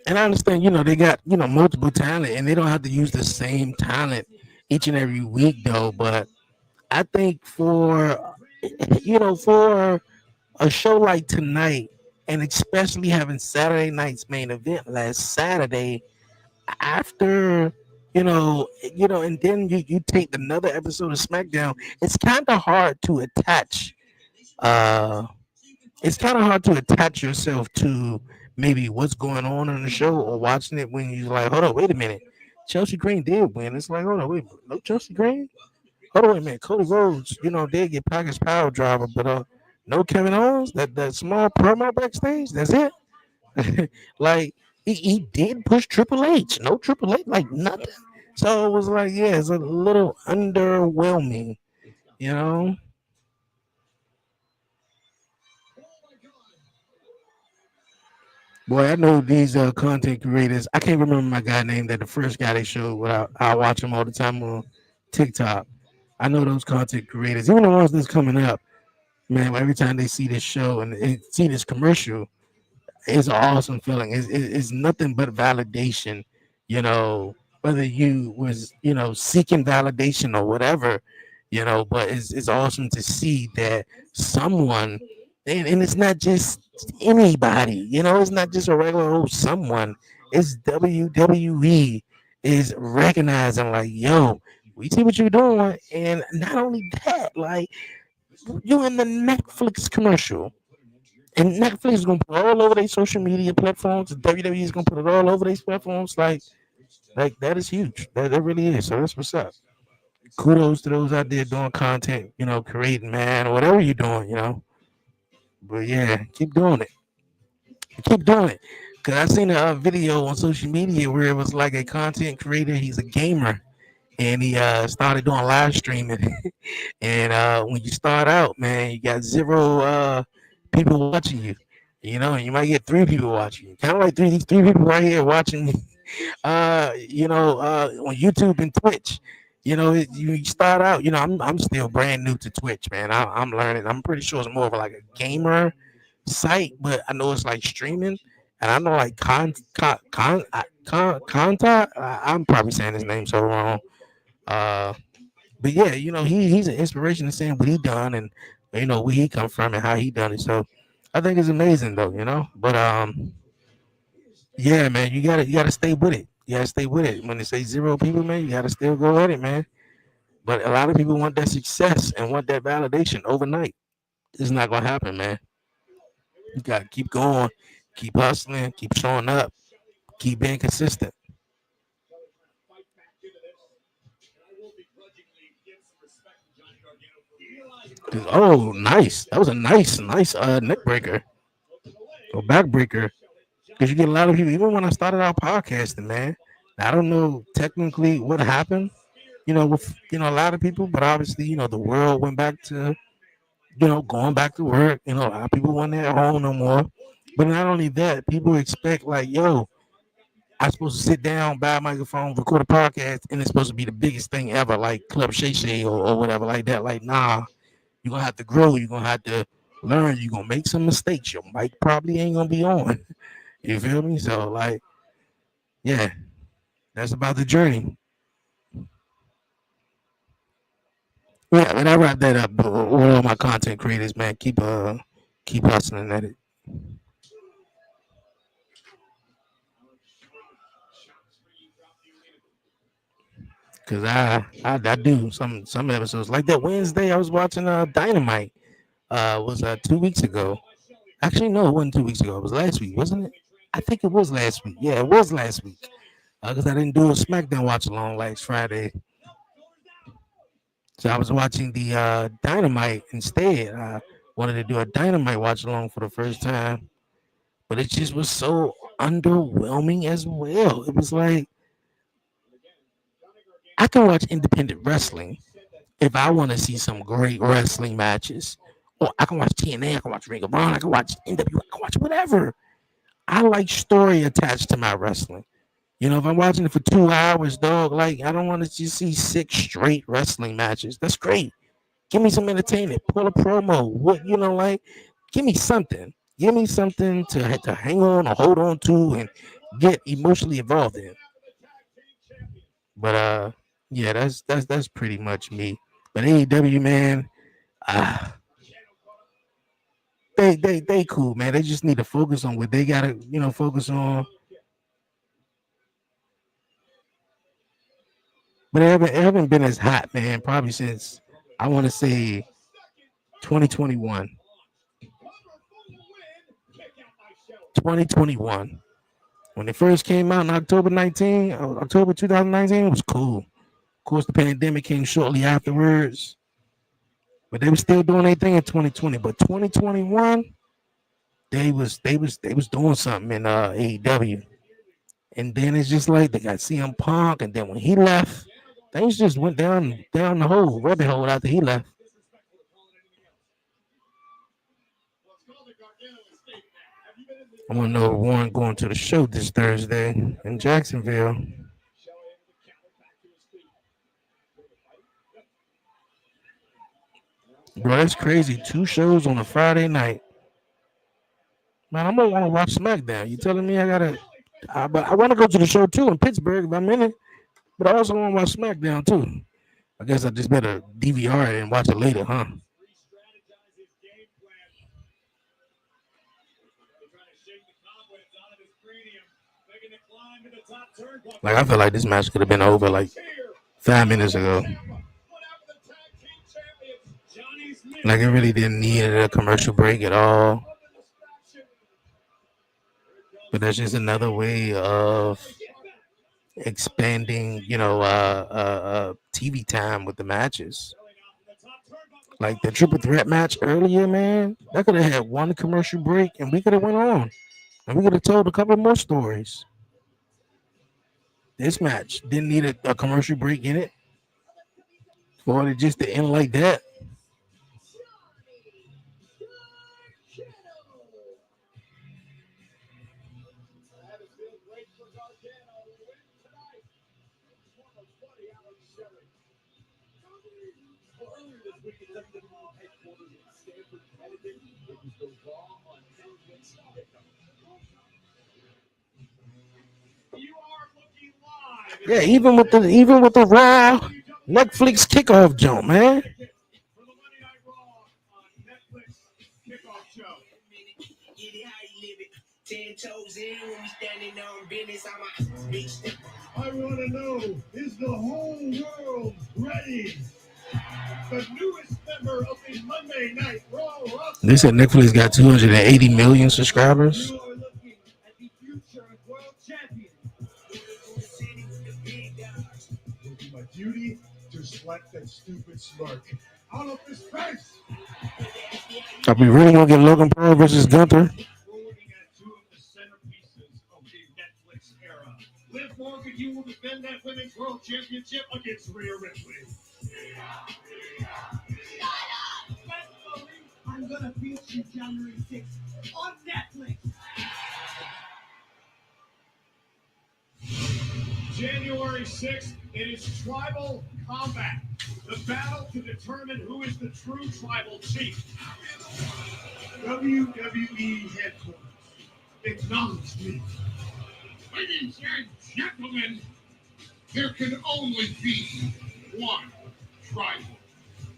And I understand, they got, multiple talent and they don't have to use the same talent each and every week though. But I think for a show like tonight and especially having Saturday night's main event last Saturday after, and then you take another episode of SmackDown, it's kind of hard to attach, uh, yourself to maybe what's going on in the show or watching it when you're like, hold on, wait a minute. Chelsea Green did win. It's like, hold on, wait, no Chelsea Green? Hold on, wait a minute. Cody Rhodes, did get package power driver, but no Kevin Owens, that small promo backstage, that's it. Like he did push Triple H, no Triple H, like nothing. So it was like, yeah, it's a little underwhelming, you know. Boy, I know these content creators. I can't remember my guy name that the first guy they showed. But I watch him all the time on TikTok. I know those content creators, even the ones that's coming up, man. Every time they see this show and see this commercial, it's an awesome feeling. It's nothing but validation, whether you was, seeking validation or whatever, but it's awesome to see that someone, and it's not just anybody, it's not just a regular old someone, it's WWE is recognizing like, yo, we see what you're doing. And not only that, like you in the Netflix commercial. And Netflix is gonna put it all over their social media platforms. WWE is gonna put it all over their platforms. Like that is huge. That really is. So that's what's up. Kudos to those out there doing content, creating, man, or whatever you're doing. But yeah, keep doing it. Keep doing it. Cause I seen a video on social media where it was like a content creator. He's a gamer, and he started doing live streaming. And when you start out, man, you got zero people watching you. And you might get three people watching you. Kind of like these three people right here watching me. On YouTube and Twitch. You start out. I'm still brand new to Twitch, man. I'm learning. I'm pretty sure it's more of like a gamer site, but I know it's like streaming, and I know like contact. I'm probably saying his name so wrong. Uh, but yeah, he's an inspiration to saying what he done and where he come from and how he done it. So I think it's amazing though, But yeah, man, you gotta stay with it. You gotta stay with it. When they say zero people, man, you gotta still go at it, man. But a lot of people want that success and want that validation overnight. It's not gonna happen, man. You gotta keep going, keep hustling, keep showing up, keep being consistent. Oh, nice. That was a nice neck breaker or back breaker. Because you get a lot of people, even when I started out podcasting, man. I don't know technically what happened, with a lot of people, but obviously, the world went back to, going back to work. A lot of people weren't at home no more. But not only that, people expect like, yo, I'm supposed to sit down, buy a microphone, record a podcast, and it's supposed to be the biggest thing ever, like Club Shay Shay or whatever like that. Like, nah, you're gonna have to grow, you're gonna have to learn, you're gonna make some mistakes. Your mic probably ain't gonna be on. You feel me? So like, yeah, that's about the journey. Yeah, and I wrap that up. All my content creators, man, keep hustling at it. Cause I do some episodes like that Wednesday. I was watching Dynamite. Was 2 weeks ago. Actually, no, it wasn't 2 weeks ago. It was last week, wasn't it? I think it was last week. Yeah, it was last week. Because I didn't do a SmackDown watch along last Friday, so I was watching the Dynamite instead. I wanted to do a Dynamite watch along for the first time, but it just was so underwhelming as well. It was like I can watch independent wrestling if I want to see some great wrestling matches. Or I can watch TNA, I can watch Ring of Honor, I can watch NWA, I can watch whatever. I like story attached to my wrestling. If I'm watching it for 2 hours, dog, like I don't want to just see 6 straight wrestling matches. That's great. Give me some entertainment. Pull a promo. Like, give me something. Give me something to hang on or hold on to and get emotionally involved in. But yeah, that's pretty much me. But AEW, man, uh, they cool, man. They just need to focus on what they gotta, focus on. But it haven't been as hot, man, probably since I want to say 2021. 2021. When it first came out in October 2019, it was cool. Of course, the pandemic came shortly afterwards, but they were still doing their thing in 2020. But 2021, they was doing something in AEW. And then it's just like they got CM Punk, and then when he left, things just went down the whole rabbit hole after he left. I want to know if Warren going to the show this Thursday in Jacksonville. Bro, that's crazy. 2 shows on a Friday night. Man, I'm gonna want to watch SmackDown. You telling me I gotta? But I want to go to the show too in Pittsburgh if I'm in it. But I also want to watch SmackDown too. I guess I just better DVR it and watch it later, huh? Like I feel like this match could have been over like 5 minutes ago. Like it really didn't need a commercial break at all. But that's just another way of expanding, TV time with the matches. Like the triple threat match earlier, man, that could have had one commercial break, and we could have went on, and we could have told a couple more stories. This match didn't need a commercial break in it for it just to end like that. Yeah, even with the Raw Netflix kickoff jump, man. 10 toes in when we standing on business. I'm a big step. I want to know, is the whole world ready? The newest member of the Monday Night Raw roster. They said Netflix got 280 million subscribers. You are looking at the future world champion. It will be my duty to slap that stupid smirk out of his face. Are we really gonna get Logan Paul versus Gunther? We're looking at two of the centerpieces of the Netflix era. Liv Morgan, you will defend that Women's World Championship against Rhea Ripley. I'm gonna beat you January 6th on Netflix. January 6th, it is Tribal Combat. The battle to determine who is the true tribal chief. WWE headquarters, acknowledge me. Ladies and gentlemen, there can only be one tribal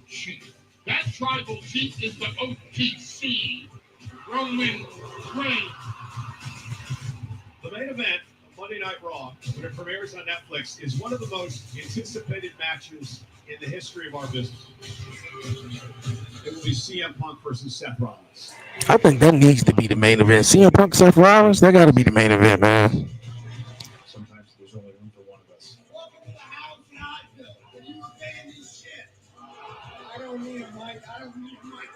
chief. That tribal chief is the OTC, Roman Reigns. The main event of Monday Night Raw, when it premieres on Netflix, is one of the most anticipated matches in the history of our business. It will be CM Punk versus Seth Rollins. I think that needs to be the main event. CM Punk, Seth Rollins, that got to be the main event, man. Sometimes there's only room for one of us. Welcome to the house, Nigel. Can you abandon this shit? I don't need a mic. I don't need a mic.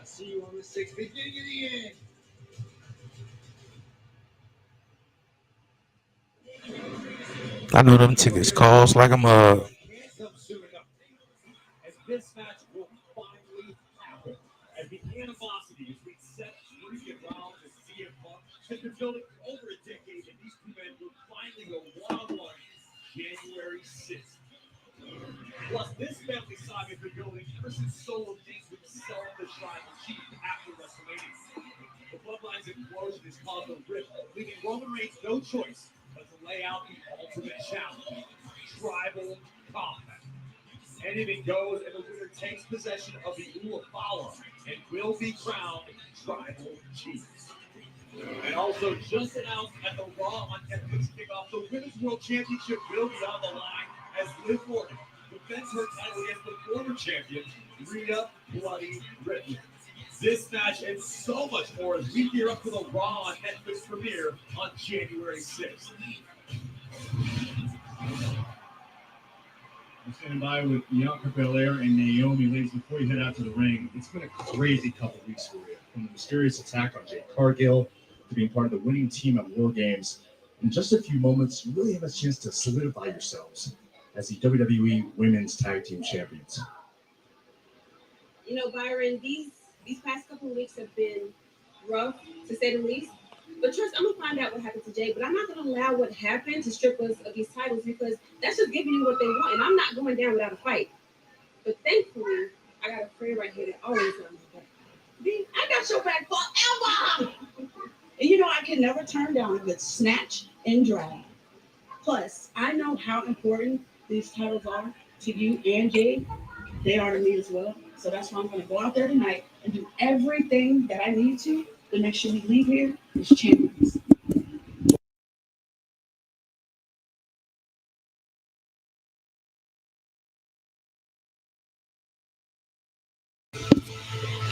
I see you on the 6th, beginning of the end. I know them tickets cost like a mug. Can't come soon enough. As this match will finally happen, as the animosity as we set Rudy Rollins and CM Punk has been building for over a decade, and these two men will finally go one-on-one January 6th. Plus, this family saga has been building ever since Solo Days would sell the tribal chief after WrestleMania. The bloodline's implosion has caused a rift, leaving Roman Reigns no choice but to lay out the ultimate challenge: Tribal Combat. Anything goes, and the winner takes possession of the Uafala and will be crowned Tribal Chief. And also, just announced at the Raw on Netflix kickoff, the Women's World Championship will be on the line as Liv Morgan defends her title against the former champion, Rhea Bloody Ripley. This match and so much more as we gear up for the Raw on Netflix premiere on January 6th. I'm standing by with Bianca Belair and Naomi. Ladies, before you head out to the ring, it's been a crazy couple weeks for you. From the mysterious attack on Jade Cargill to being part of the winning team at War Games. In just a few moments, you really have a chance to solidify yourselves as the WWE Women's Tag Team Champions. You know, Byron, these past couple of weeks have been rough, to say the least. But trust, I'm going to find out what happened to Jay. But I'm not going to allow what happened to strip us of these titles because that's just giving you what they want. And I'm not going down without a fight. But thankfully, I got a friend right here that always got my back. I got your back forever. And you know, I can never turn down a good snatch and drag. Plus, I know how important these titles are to you and Jay. They are to me as well. So that's why I'm going to go out there tonight and do everything that I need to make sure we leave here as champions.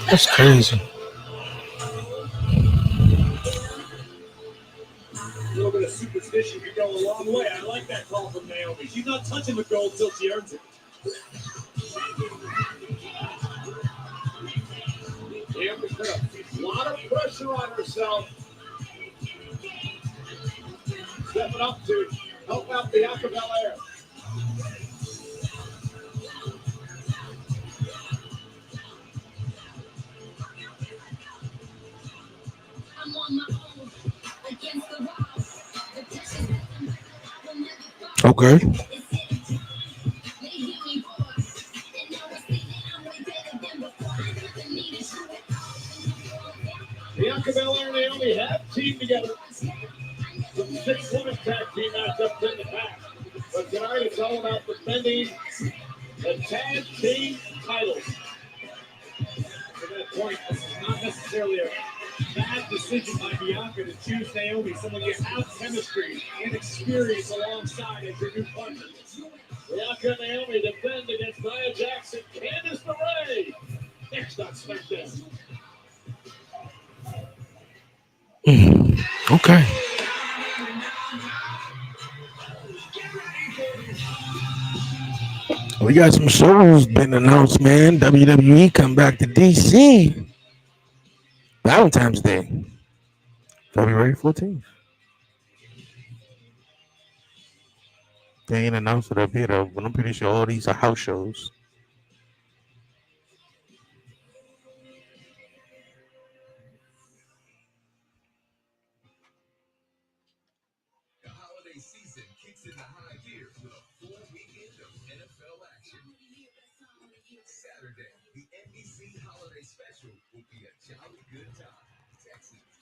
That's crazy. A little bit of superstition could go a long way. I like that call from Naomi. She's not touching the gold until she earns it. Naomi put a lot of pressure on herself. Stepping up to help out Bianca Belair. I'm on my own against the wall. Okay. Bianca Belair and Naomi have teamed together. Some 6-woman tag team matchups in the past. But tonight it's all about defending the tag team titles. To that point, this is not necessarily a Bad decision by Bianca to choose Naomi, someone you have chemistry and experience alongside as your new partner. Bianca and Naomi defend against Nia Jax and Candice LeRae. Next on SmackDown. Okay. We got some shows been announced, man. WWE come back to DC. Valentine's Day, February 14th. They ain't announced it up here though, but I'm pretty sure all these are house shows. The holiday season kicks into high gear with a full weekend of NFL action. Saturday, the NBC Holiday Special will be a jolly good time. Texans,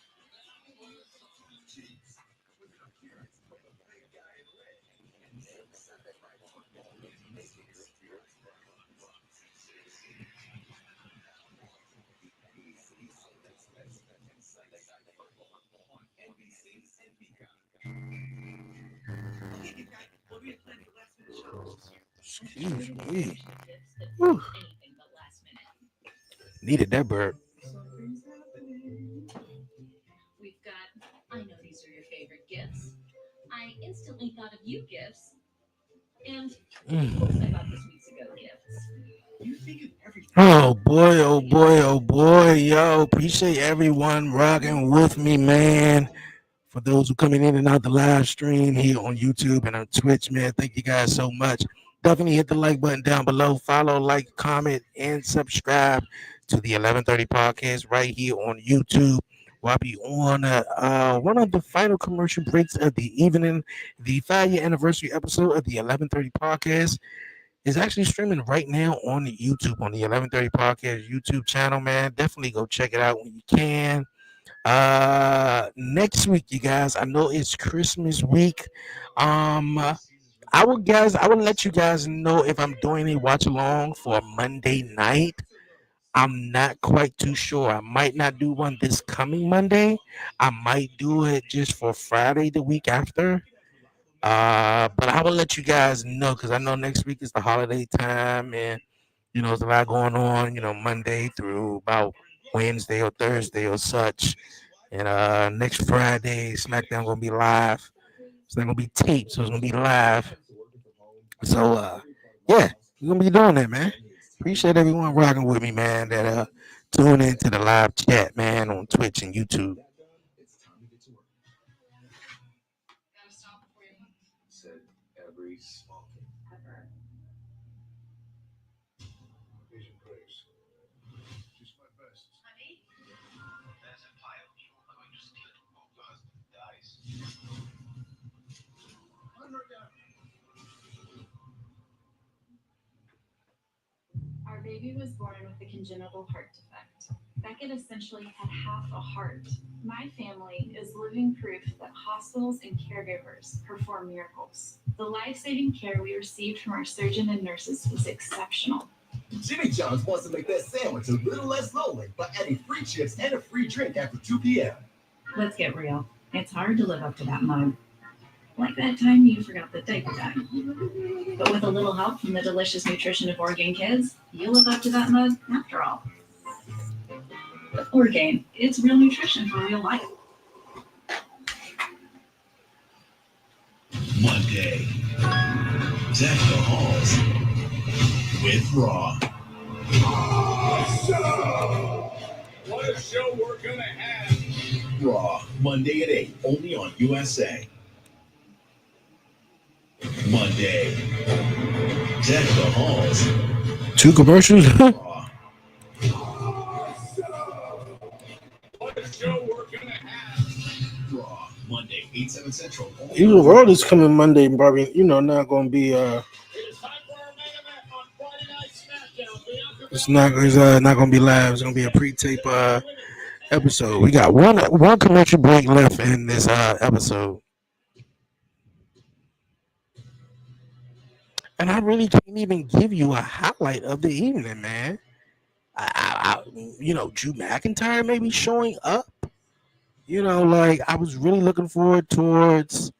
Chiefs, with an appearance from the big guy in red. And then Sunday Night Football is making its appearance. The NBC Holiday Special and Sunday Night Football on NBC and Peacock. Excuse me. Whew. Needed that burp. We've got, I know these are your favorite gifts. I instantly thought of you gifts. And of course I bought this week's ago gifts. Oh boy, oh boy, oh boy, yo. Appreciate everyone rocking with me, man. For those who coming in and out the live stream here on YouTube and on Twitch, man, thank you guys so much. Definitely hit the like button down below. Follow, like, comment, and subscribe to the 11:30 podcast right here on YouTube. We'll be on one of the final commercial breaks of the evening. The 5-year anniversary episode of the 11:30 podcast is actually streaming right now on the YouTube, on the 11:30 podcast YouTube channel, man. Definitely go check it out when you can. Next week, you guys, I know it's Christmas week. I will let you guys know if I'm doing a watch along for Monday night. I'm not quite too sure. I might not do one this coming Monday. I might do it just for Friday the week after. But I will let you guys know because I know next week is the holiday time and there's a lot going on, Monday through about Wednesday or Thursday or such. And next Friday, SmackDown gonna be live. It's not gonna be taped, so it's gonna be live. So yeah, we're gonna be doing that, man. Appreciate everyone rocking with me, man. That tune into the live chat, man, on Twitch and YouTube. Said every small thing. Ever. Vision Grace. She's my best. Honey? There's a fire. I'm going to steal it. Oh, God, dies. Our baby was born with a congenital heart defect. Beckett essentially had half a heart. My family is living proof that hospitals and caregivers perform miracles. The life-saving care we received from our surgeon and nurses was exceptional. Jimmy John's wants to make that sandwich a little less lonely by adding free chips and a free drink after 2 p.m. Let's get real. It's hard to live up to that mug. Like that time you forgot the diaper bag. But with a little help from the delicious nutrition of Orgain Kids, you'll live up to that mug after all. Orgain, it's real nutrition for real life. Monday. Deck the halls with Raw. What a show we're gonna have. Raw, Monday at 8, only on USA. Monday. Deck the halls. 2 commercials. Raw. What a show we're gonna have. Raw, Monday, 8, 7 Central. Evil World is coming Monday, probably, not going to be, It is time for our main event on Friday Night SmackDown. Bianca it's not going to be live. It's going to be a pre-tape, episode. We got one commercial break left in this, episode. And I really can't even give you a highlight of the evening, man. Drew McIntyre maybe showing up. Like I was really looking forward towards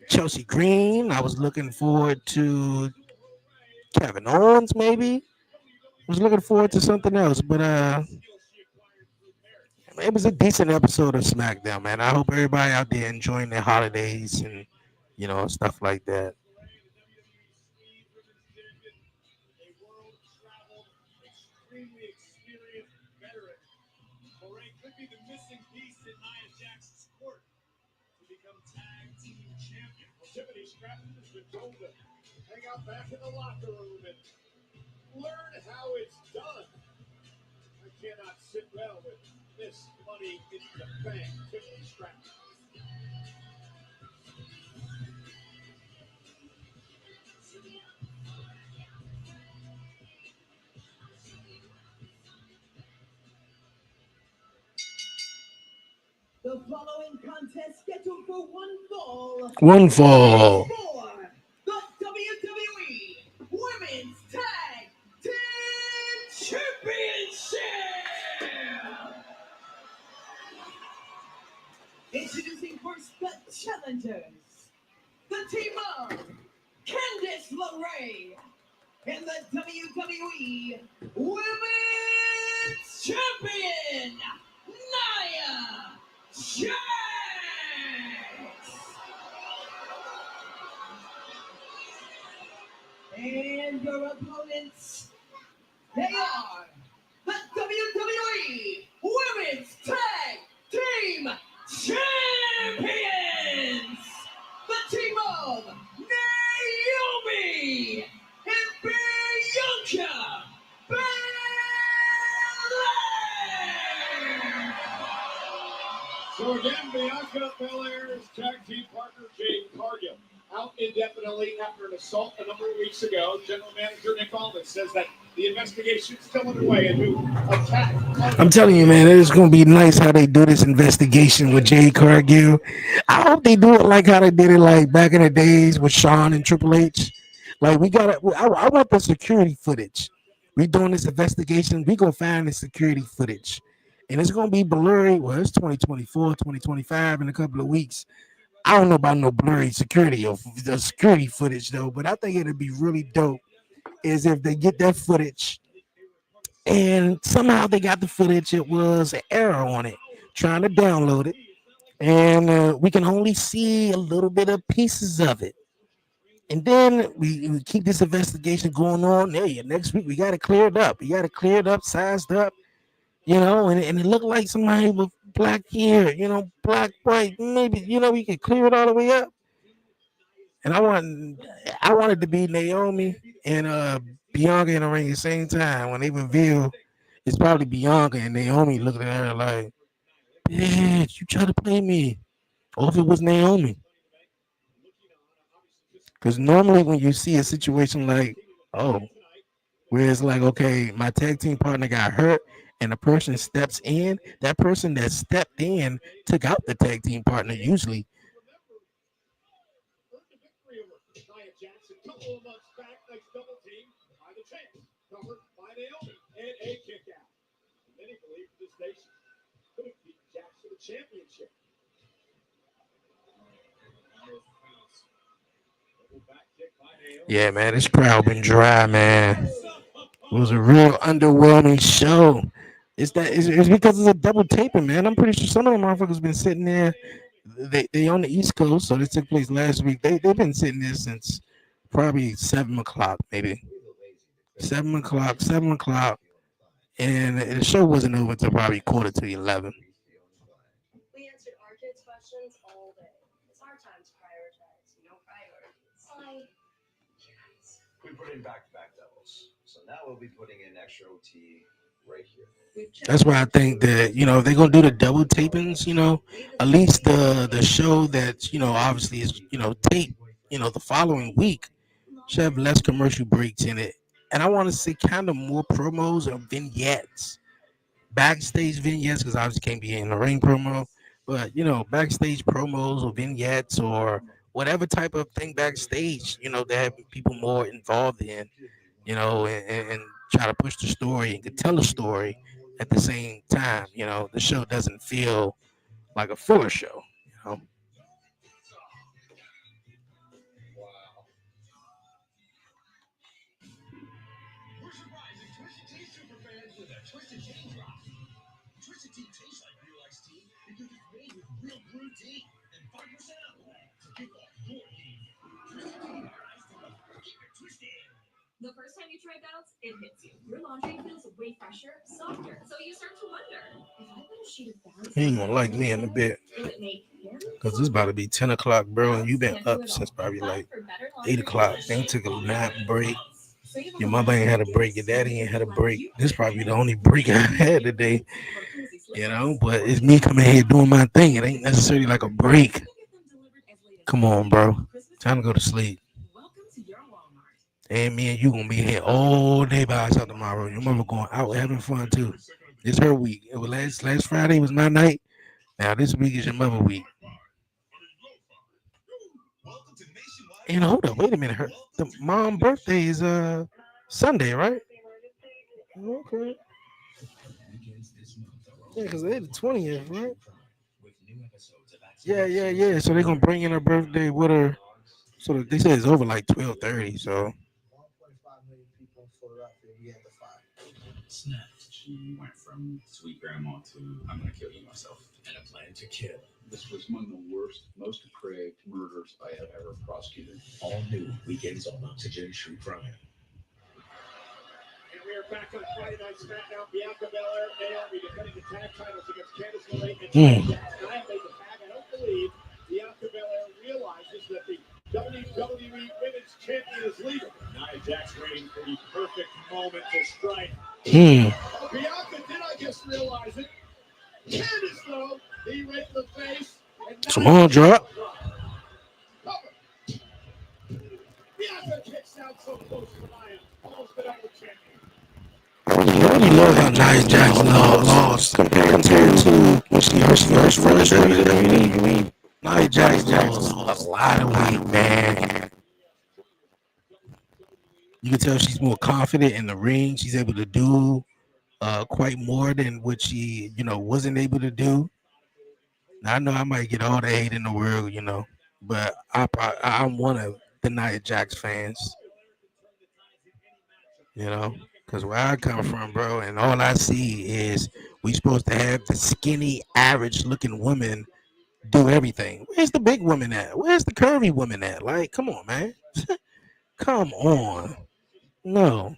Chelsea Green. I was looking forward to Kevin Owens maybe. I was looking forward to something else, but it was a decent episode of SmackDown, man. I hope everybody out there enjoying their holidays and stuff like that. A world-traveled, extremely experienced veteran. Moray could be the missing piece in Nia Jax's court to become tag team champion. Well, Tiffany Stratton has been told to hang out back in the locker room and learn how it's done. I cannot sit well with this money in the bank. Tiffany Stratton. The following contest scheduled for one fall One fall. for the WWE Women's Tag Team Championship. Introducing first the challengers, the team of Candice LeRae and the WWE Women's Champion, Nia Jax. And your opponents, they are the WWE Women's Tag Team Champions, the team of Naomi and Bianca Belair. So again, Bianca Belair's tag team partner Jade Cargill out indefinitely after an assault a number of weeks ago. General Manager Nick Aldis says that the investigation is still underway and who attacked. I'm telling you, man, it's gonna be nice how they do this investigation with Jay Cargill. I hope they do it like how they did it like back in the days with Shawn and Triple H. Like we got to I want the security footage. We doing this investigation. We gonna find the security footage, and it's gonna be blurry. Well, it's 2024, 2025 in a couple of weeks. I don't know about no blurry security or the security footage though, but I think it'd be really dope is if they get that footage and somehow they got the footage. It was an error on it, trying to download it, and we can only see a little bit of pieces of it. And then we keep this investigation going on. Yeah, next week we got it cleared up. We got it cleared up, sized up, and it looked like somebody with black hair, black, white. Maybe we could clear it all the way up. And I wanted to be Naomi and Bianca in the ring at the same time when they reveal it's probably Bianca and Naomi looking at her like, bitch, you try to play me. Or if it was Naomi. Because normally when you see a situation like, oh, where it's like, okay, my tag team partner got hurt and the person steps in, that person that stepped in took out the tag team partner usually. Nia Jax a couple of months back, nice double team by the champ, covered by Naomi, and a kick out. Many believe this nation could have beaten Jax for the championship. Double back kick by Naomi. Yeah, man, this crowd been dry, man. It was a real underwhelming show. It's because it's a double taping, man. I'm pretty sure some of the motherfuckers been sitting there. They on the East Coast, so this took place last week. They've been sitting there since probably 7 o'clock, maybe 7 o'clock, 7 o'clock, and the show wasn't over until probably quarter to 11. We answered our kids' questions all day. It's our time to prioritize, priorities. We put in back-to-back doubles, so now we'll be putting in extra OT right here. That's why I think that if they're gonna do the double tapings, at least the show that obviously is tape, the following week should have less commercial breaks in it, and I want to see kind of more promos or vignettes, backstage vignettes, because obviously can't be in the ring promo, but backstage promos or vignettes or whatever type of thing backstage, that have people more involved in. and try to push the story and could tell a story at the same time. The show doesn't feel like a filler show. We're surprising Twisted Tea superfans with a Twisted Tea drop. Twisted Tea tastes like real iced tea because it's made with real brewed tea and 5% alcohol to kick off your evening. Twisted Tea, your iced tea. Keep it twisted. The first time you try Bounce, it hits you. Your laundry feels way fresher, softer. So you start to wonder, if I put a sheet of Bounce, He ain't gonna like me in a bit. will it make hair? Because it's about to be 10 o'clock, bro, and you've been up since probably like 8 o'clock. Then took a nap break. Your mother ain't had a break. Your daddy ain't had a break. This probably the only break I had today. But it's me coming here doing my thing. It ain't necessarily like a break. Come on, bro. Time to go to sleep. And me and you gonna be here all day by ourselves tomorrow. Your mother going out having fun too. It's her week. It was last Friday was my night. Now this week is your mother week. And hold up, wait a minute. The mom birthday is Sunday, right? Okay. Yeah, because they're the 20th, right? Yeah. So they're gonna bring in her birthday with her. So they said it's over like 12:30. So 1.5 million people in Philadelphia. We had to fight. Snapped. She went from sweet grandma to I'm gonna kill you myself and a plan to kill. This was among the worst, most depraved murders I have ever prosecuted. All new weekends on Oxygen True Crime. And we are back on Friday Night SmackDown. Bianca Belair, Naomi defending the tag titles against Candice LeRae and Nia Jax. And I have made the tag. I don't believe Bianca Belair realizes that the WWE Women's Champion is legal. Nia Jax waiting for the perfect moment to strike. Bianca did, I guess, realize it. Candice, though, he right in the face. Come on, drop. Bianca kicks out so close to Nia. Almost the double champion. I really love how Nia Jax lost compared to when she first WWE. Nia Jax lost a lot of weight, man. You can tell she's more confident in the ring. She's able to do quite more than what she, wasn't able to do. Now I know I might get all the hate in the world, but I'm one of the Nia Jax fans, because where I come from, bro, and all I see is we supposed to have the skinny, average-looking woman do everything. Where's the big woman at? Where's the curvy woman at? Like, come on, man. Come on. No.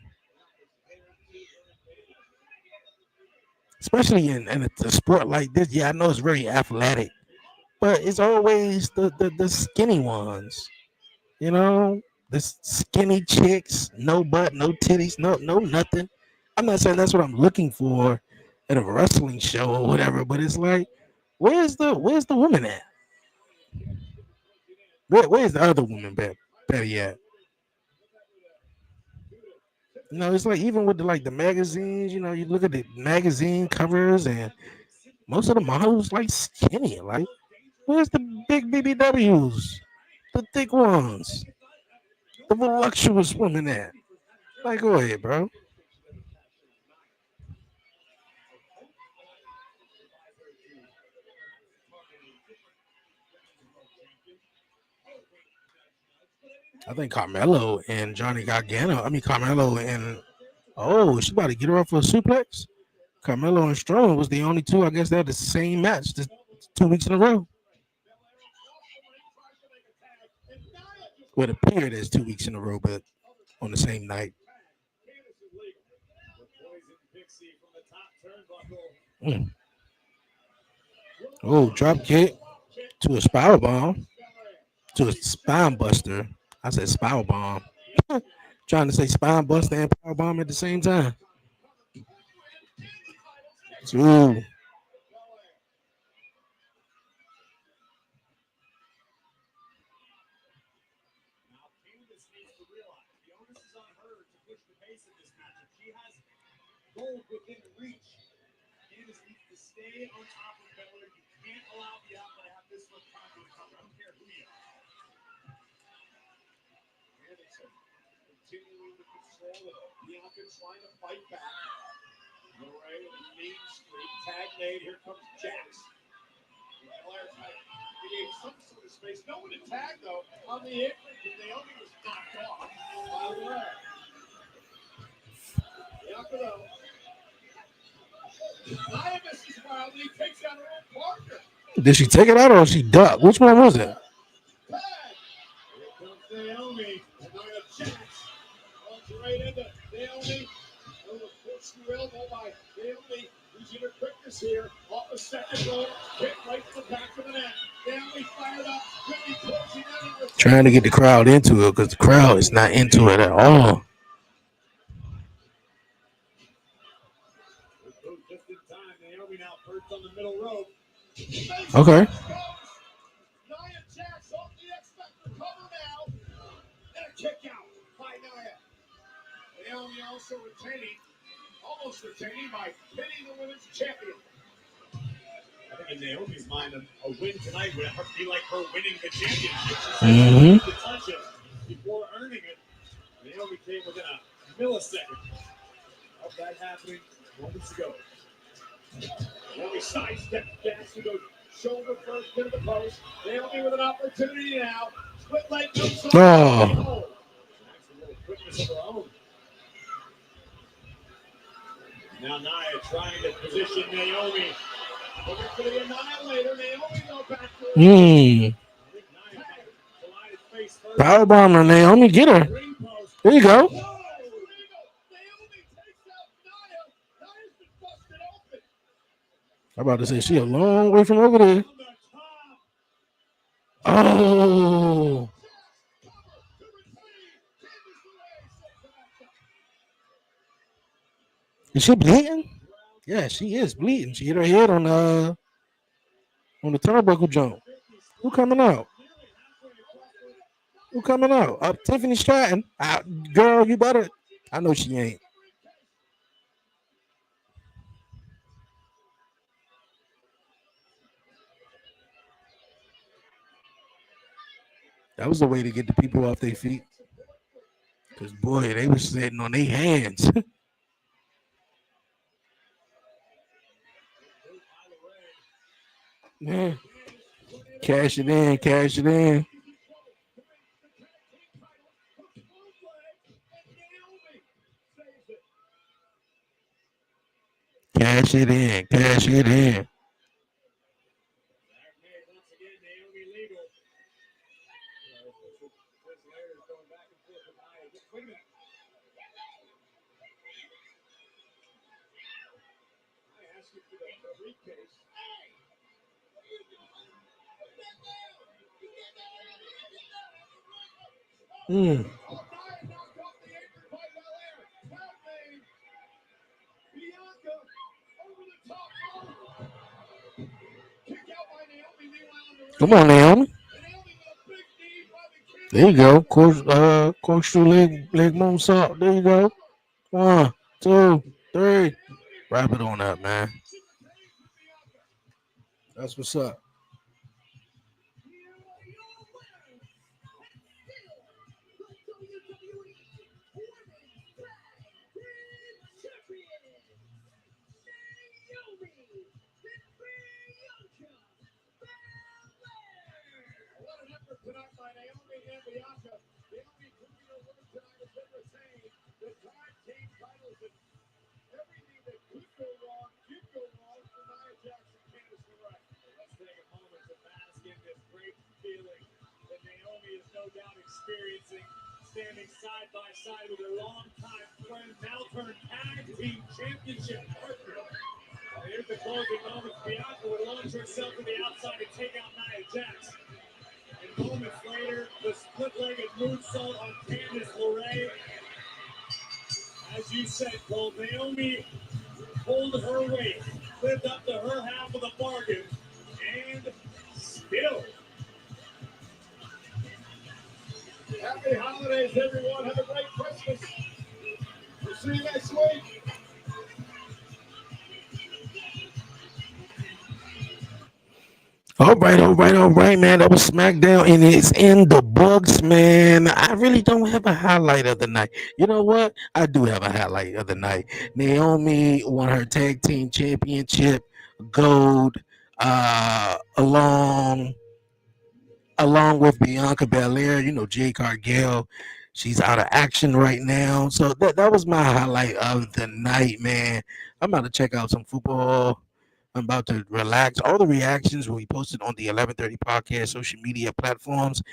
Especially in a sport like this. Yeah, I know it's very athletic, but it's always the skinny ones. The skinny chicks, no butt, no titties, no nothing. I'm not saying that's what I'm looking for at a wrestling show or whatever, but it's like, where's the woman at? Where's the other woman better yet? It's like even with the magazines, you look at the magazine covers and most of the models like skinny. Like, where's the big BBWs? The thick ones? The voluptuous women at? Like, go ahead, bro. I think Carmelo and Johnny Gargano. I mean, Carmelo and she about to get her off for a suplex. Carmelo and Strowman was the only two. I guess they had the same match 2 weeks in a row. Well, it appeared as 2 weeks in a row, but on the same night. Oh, drop kick to a spiral bomb, to a spine buster. I said spiral bomb. Trying to say spine buster and power bomb at the same time. Ooh. Gold within reach. Candice needs to stay on top of Belair. You can't allow Bianca to have this much time to recover. I don't care who you are. Anderson continuing to control it. Bianca trying to fight back. Lorray with a mean streak. Tag made. Here comes Jax. Belair trying to give some sort of space. No one to tag, though, on the apron. Naomi was knocked off by Lorray. Bianca, though. Nia misses wildly. He takes out her own partner. Did she take it out or she ducked? Which one was it? Tag. Here comes Naomi. And Nia Jax. Runs right into Naomi. Oh, a corkscrew elbow by Naomi. Using her quickness here. Off the second rope. Kick right to the back of the neck. Naomi fired up. Could be closing out. Trying to get the crowd into it because the crowd is not into it at all. Just in time. Naomi now perched on the middle rope. Okay. Nia Jax off the X Factor cover now. And a kick out by Nia. Naomi also almost retaining by pinning the women's champion. I think in Naomi's mind, a win tonight would be like her winning the championship. She to touch it before earning it. Naomi came within a millisecond of that happening moments ago. Naomi sidestepped Jax to go shoulder first into the post. Naomi with an opportunity now. Split leg comes off. Oh. Jax a little quickness of her own. Now Nia trying to position Naomi. Looking for the annihilator. Naomi though back to her. I think Nia collided face first. Powerbomb her, Naomi. Get her. There you go. Naomi takes out Nia. Nia's been busted open. I'm about to say she a long way from over there. Oh. Is she bleeding? Yeah, she is bleeding. She hit her head on the turnbuckle jump. Who coming out? Who coming out? Tiffany Stratton. Girl, you better. I know she ain't. That was the way to get the people off their feet. Because, boy, they were sitting on their hands. Yeah. Cash it in. Cash it in. Cash it in. Cash it in. Mm. Come on, Naomi. There you go. Corkscrew leg moonsault. There you go. 1, 2, 3. Wrap it on up, man. That's what's up. Experiencing, standing side by side with her longtime friend, now turned tag team championship partner. Here's the closing moments. Bianca would launch herself to the outside and take out Nia Jax. And moments later, the split-legged moonsault on Candice LeRae. As you said, Cole, Naomi pulled her weight, lived up to her half of the bargain, and still. Happy holidays, everyone. Have a great Christmas. We'll see you next week. All right, man. That was SmackDown, and it's in the books, man. I really don't have a highlight of the night. You know what? I do have a highlight of the night. Naomi won her tag team championship gold, along with Bianca Belair. You know, Jade Cargill. She's out of action right now. So that was my highlight of the night, man. I'm about to check out some football. I'm about to relax. All the reactions will be posted on the 11:30 podcast social media platforms,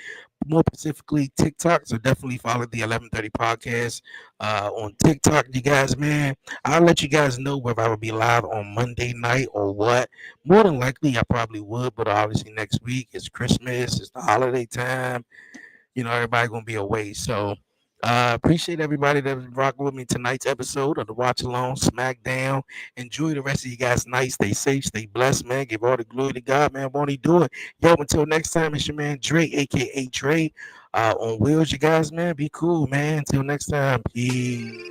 more specifically TikTok. So definitely follow the 11:30 podcast on TikTok, you guys, man. I'll let you guys know whether I will be live on Monday night or what. More than likely, I probably would, but obviously next week it's Christmas, it's the holiday time. You know, everybody gonna be away. So appreciate everybody that was rocking with me tonight's episode of the Watch Along SmackDown. Enjoy the rest of you guys' night. Stay safe, stay blessed, man. Give all the glory to God, man. Won't he do it? Yo, until next time, it's your man Dre, aka Dre. On wheels, you guys, man. Be cool, man. Until next time. Peace.